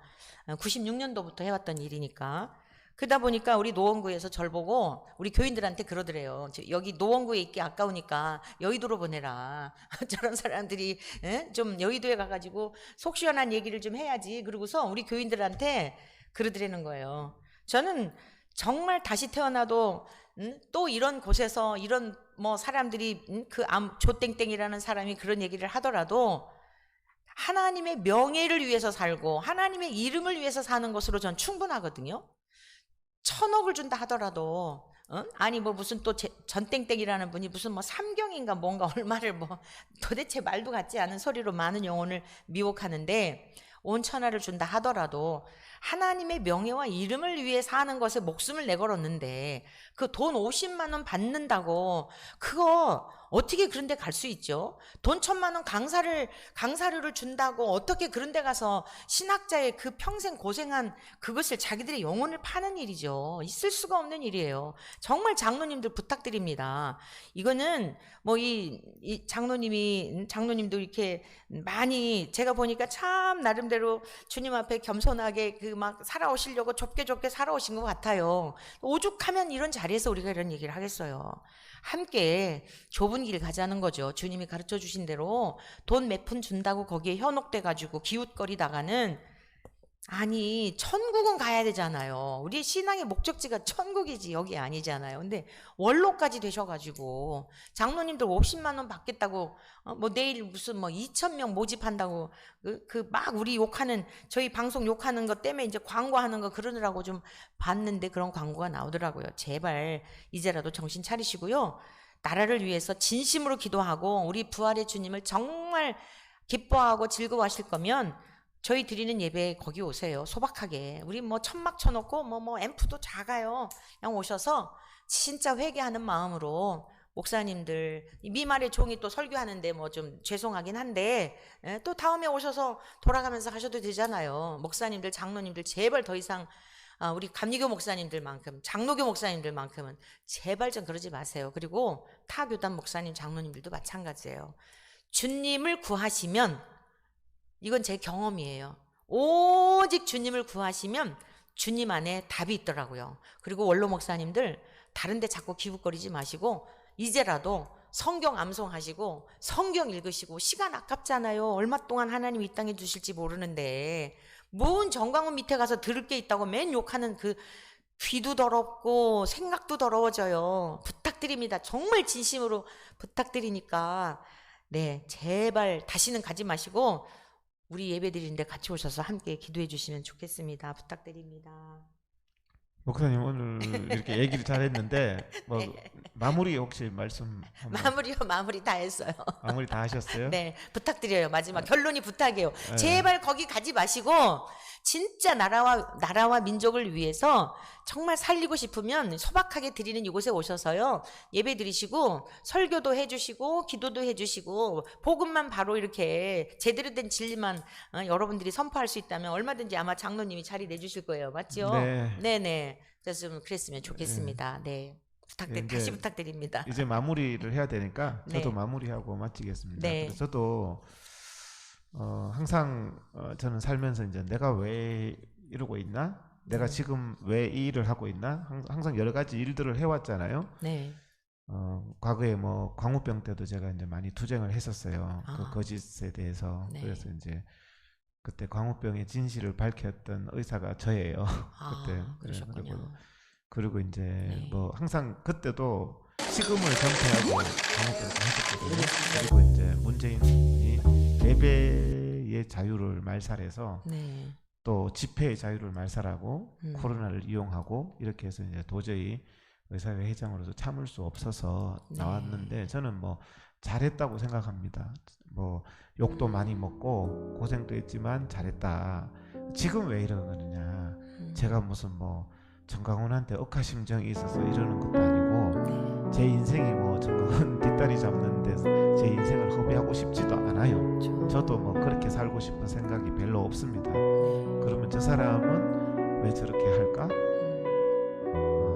96년도부터 해왔던 일이니까. 그러다 보니까 우리 노원구에서 절 보고 우리 교인들한테 그러더래요. 여기 노원구에 있기 아까우니까 여의도로 보내라. 저런 사람들이 좀 여의도에 가가지고 속 시원한 얘기를 좀 해야지. 그러고서 우리 교인들한테 그러더라는 거예요. 저는 정말 다시 태어나도 또 이런 곳에서 이런 뭐 사람들이 조땡땡이라는 사람이 그런 얘기를 하더라도 하나님의 명예를 위해서 살고 하나님의 이름을 위해서 사는 것으로 전 충분하거든요. 1,000억을 준다 하더라도, 아니 뭐 무슨 또 전땡땡이라는 분이 무슨 뭐 삼경인가 뭔가 얼마를 뭐 도대체 말도 같지 않은 소리로 많은 영혼을 미혹하는데 온천하를 준다 하더라도 하나님의 명예와 이름을 위해 사는 것에 목숨을 내걸었는데 그 돈 50만 원 받는다고 그거 어떻게 그런 데 갈 수 있죠? 돈 1,000만 원 강사료를 준다고 어떻게 그런 데 가서 신학자의 그 평생 고생한 그것을 자기들의 영혼을 파는 일이죠. 있을 수가 없는 일이에요. 정말 장로님들 부탁드립니다. 이거는 뭐 이 장로님도 이렇게 많이 제가 보니까 참 나름대로 주님 앞에 겸손하게 그 막 살아오시려고 좁게 살아오신 것 같아요. 오죽하면 이런 자리에서 우리가 이런 얘기를 하겠어요. 함께 좁은 길 가자는 거죠. 주님이 가르쳐 주신 대로 돈 몇 푼 준다고 거기에 현혹돼 가지고 기웃거리다가는, 아니 천국은 가야 되잖아요. 우리 신앙의 목적지가 천국이지 여기 아니잖아요. 근데 원로까지 되셔가지고 장로님들 50만 원 받겠다고 뭐 내일 무슨 뭐 2,000명 모집한다고 그 막 우리 욕하는, 저희 방송 욕하는 것 때문에 이제 광고하는 거 그러느라고 좀 봤는데 그런 광고가 나오더라고요. 제발 이제라도 정신 차리시고요. 나라를 위해서 진심으로 기도하고 우리 부활의 주님을 정말 기뻐하고 즐거워하실 거면 저희 드리는 예배에 거기 오세요. 소박하게. 우리 뭐 천막 쳐놓고 뭐 앰프도 작아요. 그냥 오셔서 진짜 회개하는 마음으로, 목사님들 미말의 종이 또 설교하는데 뭐 좀 죄송하긴 한데 또 다음에 오셔서 돌아가면서 하셔도 되잖아요. 목사님들 장로님들 제발 더 이상 우리 감리교 목사님들만큼 장로교 목사님들만큼은 제발 좀 그러지 마세요. 그리고 타 교단 목사님 장로님들도 마찬가지예요. 주님을 구하시면, 이건 제 경험이에요. 오직 주님을 구하시면 주님 안에 답이 있더라고요. 그리고 원로 목사님들 다른 데 자꾸 기웃거리지 마시고 이제라도 성경 암송하시고 성경 읽으시고, 시간 아깝잖아요. 얼마 동안 하나님 이 땅에 두실지 모르는데 뭔 정광훈 밑에 가서 들을 게 있다고 맨 욕하는 그 귀도 더럽고 생각도 더러워져요. 부탁드립니다. 정말 진심으로 부탁드리니까 제발 다시는 가지 마시고 우리 예배 드리는데 같이 오셔서 함께 기도해 주시면 좋겠습니다. 부탁드립니다. 목사님 오늘 이렇게 얘기를 잘했는데 뭐 마무리 혹시 말씀 한번. 마무리 다 했어요. 마무리 다 하셨어요? 네, 부탁드려요. 마지막 결론이 부탁이에요. 네. 제발 거기 가지 마시고 진짜 나라와 민족을 위해서 정말 살리고 싶으면 소박하게 드리는 이곳에 오셔서요. 예배 드리시고 설교도 해주시고 기도도 해주시고 복음만 바로 이렇게 제대로 된 진리만 여러분들이 선포할 수 있다면 얼마든지 아마 장로님이 자리 내주실 거예요. 맞죠? 네. 네네. 그래서 좀 그랬으면 좋겠습니다. 네. 다시 부탁드립니다. 이제 마무리를 해야 되니까 저도 네. 마무리하고 마치겠습니다. 네. 그래서 저도 항상 저는 살면서 이제 내가 왜 이러고 있나? 내가 지금 왜 이 일을 하고 있나? 항상 여러 가지 일들을 해왔잖아요. 네. 과거에 뭐 광우병 때도 제가 이제 많이 투쟁을 했었어요. 그 거짓에 대해서. 네. 그래서 이제 그때 광우병의 진실을 밝혔던 의사가 저예요. 그때. 그러셨군요. 그리고 그리고 이제 네. 뭐 항상 그때도 식음을 전폐하고 강요를 했었거든요. 그렇습니다. 그리고 이제 문재인이 예배의 자유를 말살해서 네. 또 집회의 자유를 말살하고 음. 코로나를 이용하고 이렇게 해서 이제 도저히 의사회 회장으로서 참을 수 없어서 네. 나왔는데 저는 뭐 잘했다고 생각합니다. 뭐 욕도 많이 먹고 고생도 했지만 잘했다. 지금 왜 이러느냐? 제가 무슨 뭐 정강훈한테 억하심정이 있어서 이러는 것도 아니고 제 인생이 뭐 정강훈 뒷다리 잡는데 제 인생을 허비하고 싶지도 않아요. 저도 뭐 그렇게 살고 싶은 생각이 별로 없습니다. 그러면 저 사람은 왜 저렇게 할까?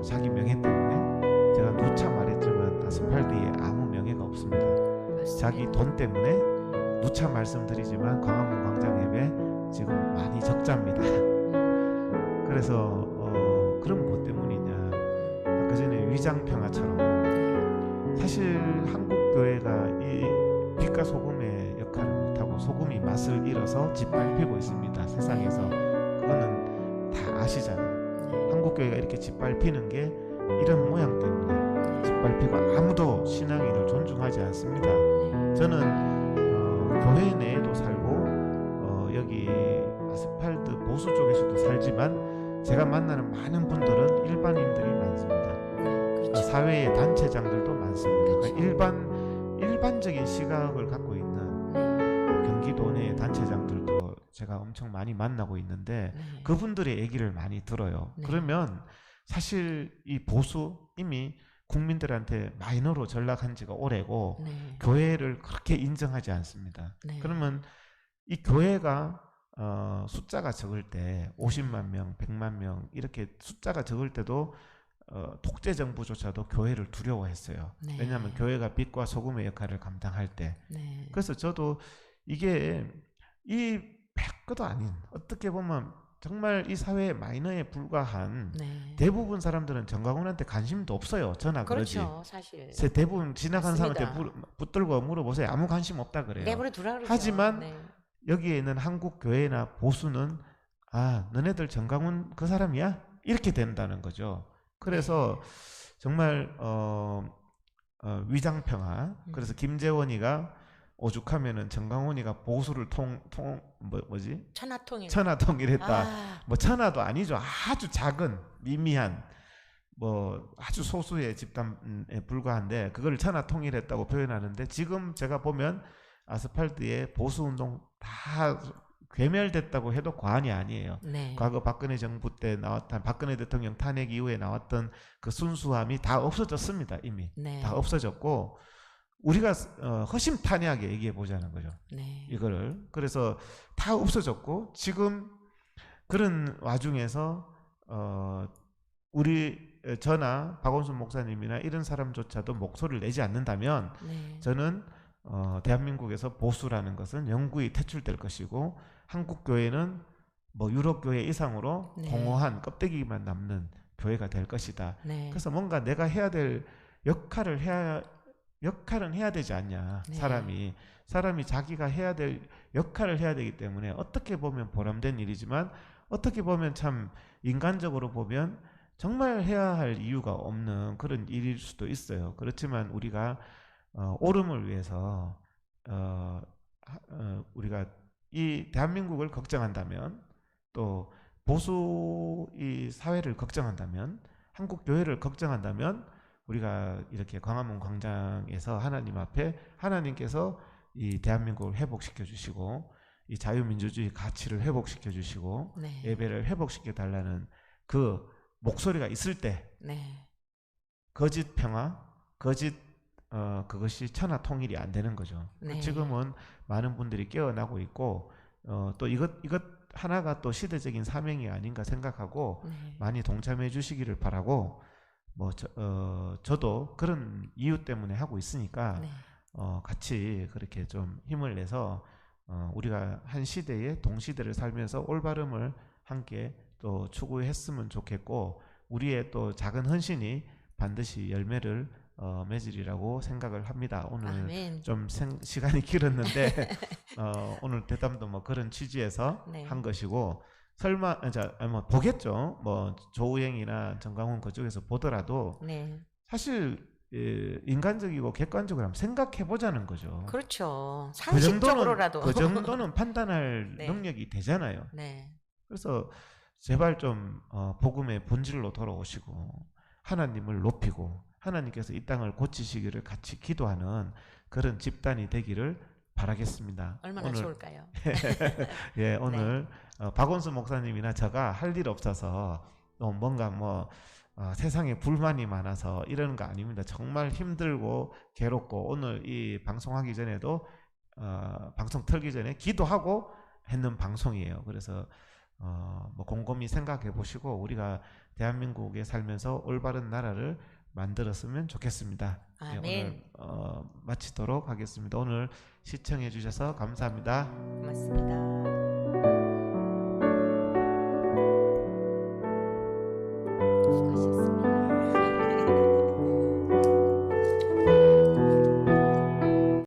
자기 명예 때문에. 제가 누차 말했지만 아스팔트에 아무 명예가 없습니다. 자기 돈 때문에. 누차 말씀드리지만 광화문 광장 예배 지금 많이 적자입니다. 그래서 그런 뭐 때문이냐? 아까 전에 위장평화처럼 사실 한국 교회가 이 빛과 소금의 역할을 못하고 소금이 맛을 잃어서 짓밟히고 있습니다. 세상에서. 그거는 다 아시잖아요. 한국 교회가 이렇게 짓밟히는 게 이런 모양 때문에 짓밟히고 아무도 신앙인을 존중하지 않습니다. 저는 교회 내에도 살고 여기 아스팔트 보수 쪽에서도 살지만 제가 만나는 많은 분들은 일반인들이 많습니다. 사회의 단체장들도 많습니다. 일반적인 시각을 갖고 있는 경기도 내 단체장들도 제가 엄청 많이 만나고 있는데 그분들의 얘기를 많이 들어요. 그러면 사실 이 보수 이미 국민들한테 마이너로 전락한 지가 오래고 교회를 그렇게 인정하지 않습니다. 그러면 이 교회가 숫자가 적을 때 50만 명, 100만 명 이렇게 숫자가 적을 때도 독재 정부조차도 교회를 두려워했어요. 왜냐하면 교회가 빛과 소금의 역할을 감당할 때. 그래서 저도 이게 이 백거도 아닌 어떻게 보면 정말 이 사회의 마이너에 불과한 대부분 사람들은 정강훈한테 관심도 없어요. 저나 그러지. 그렇죠, 사실. 대부분 지나가는 맞습니다. 사람한테 붙들고 물어보세요. 아무 관심 없다 그래요. 내버려 두라 그러죠. 하지만 여기에 있는 한국 교회나 보수는 너네들 정강훈 그 사람이야? 이렇게 된다는 거죠. 그래서 정말 위장평화. 그래서 김재원이가 오죽하면은 정강훈이가 보수를 천하통일했다. 뭐 천하도 아니죠. 아주 작은 미미한 뭐 아주 소수의 집단에 불과한데 그걸 천하통일했다고 표현하는데 지금 제가 보면 아스팔트에 보수운동 다 괴멸됐다고 해도 과언이 아니에요. 과거 박근혜 정부 때 나왔던 박근혜 대통령 탄핵 이후에 나왔던 그 순수함이 다 없어졌습니다. 이미 다 없어졌고 우리가 허심탄회하게 얘기해 보자는 거죠. 이거를. 그래서 다 없어졌고 지금 그런 와중에서 우리 저나 박원순 목사님이나 이런 사람조차도 목소리를 내지 않는다면 저는 대한민국에서 보수라는 것은 영구히 퇴출될 것이고 한국 교회는 뭐 유럽 교회 이상으로 공허한 껍데기만 남는 교회가 될 것이다. 그래서 뭔가 내가 해야 될 역할은 해야 되지 않냐. 사람이 자기가 해야 될 역할을 해야 되기 때문에 어떻게 보면 보람된 일이지만 어떻게 보면 참 인간적으로 보면 정말 해야 할 이유가 없는 그런 일일 수도 있어요. 그렇지만 우리가 옳음을 위해서 우리가 이 대한민국을 걱정한다면 또 보수 이 사회를 걱정한다면 한국 교회를 걱정한다면 우리가 이렇게 광화문 광장에서 하나님 앞에 하나님께서 이 대한민국을 회복시켜 주시고 이 자유민주주의 가치를 회복시켜 주시고 예배를 회복시켜 달라는 그 목소리가 있을 때 거짓 평화, 거짓 그것이 천하통일이 안 되는 거죠. 지금은 많은 분들이 깨어나고 있고 또 이것 하나가 또 시대적인 사명이 아닌가 생각하고 많이 동참해 주시기를 바라고 뭐 저도 그런 이유 때문에 하고 있으니까 같이 그렇게 좀 힘을 내서 우리가 한 시대에 동시대를 살면서 올바름을 함께 또 추구했으면 좋겠고 우리의 또 작은 헌신이 반드시 열매를 맺으리라고 생각을 합니다. 오늘 아멘. 좀 시간이 길었는데 오늘 대담도 뭐 그런 취지에서 한 것이고 설마 뭐 보겠죠. 뭐 조우행이나 정강훈 그쪽에서 보더라도 네. 사실 인간적이고 객관적으로 한번 생각해 보자는 거죠. 그렇죠. 그 정도는 상식적으로라도. 그 정도는 판단할 네. 능력이 되잖아요. 네. 그래서 제발 좀 복음의 본질로 돌아오시고 하나님을 높이고 하나님께서 이 땅을 고치시기를 같이 기도하는 그런 집단이 되기를 바라겠습니다. 얼마나 오늘 좋을까요? 예, 네. 오늘 박원수 목사님이나 제가 할 일 없어서 뭔가 뭐 세상에 불만이 많아서 이러는 거 아닙니다. 정말 힘들고 괴롭고 오늘 이 방송하기 전에도 방송 틀기 전에 기도하고 했는 방송이에요. 그래서 뭐 곰곰이 생각해 보시고 우리가 대한민국에 살면서 올바른 나라를 만들었으면 좋겠습니다. 예, 아멘. 오늘 마치도록 하겠습니다. 오늘 시청해 주셔서 감사합니다. 고맙습니다. 수고하셨습니다.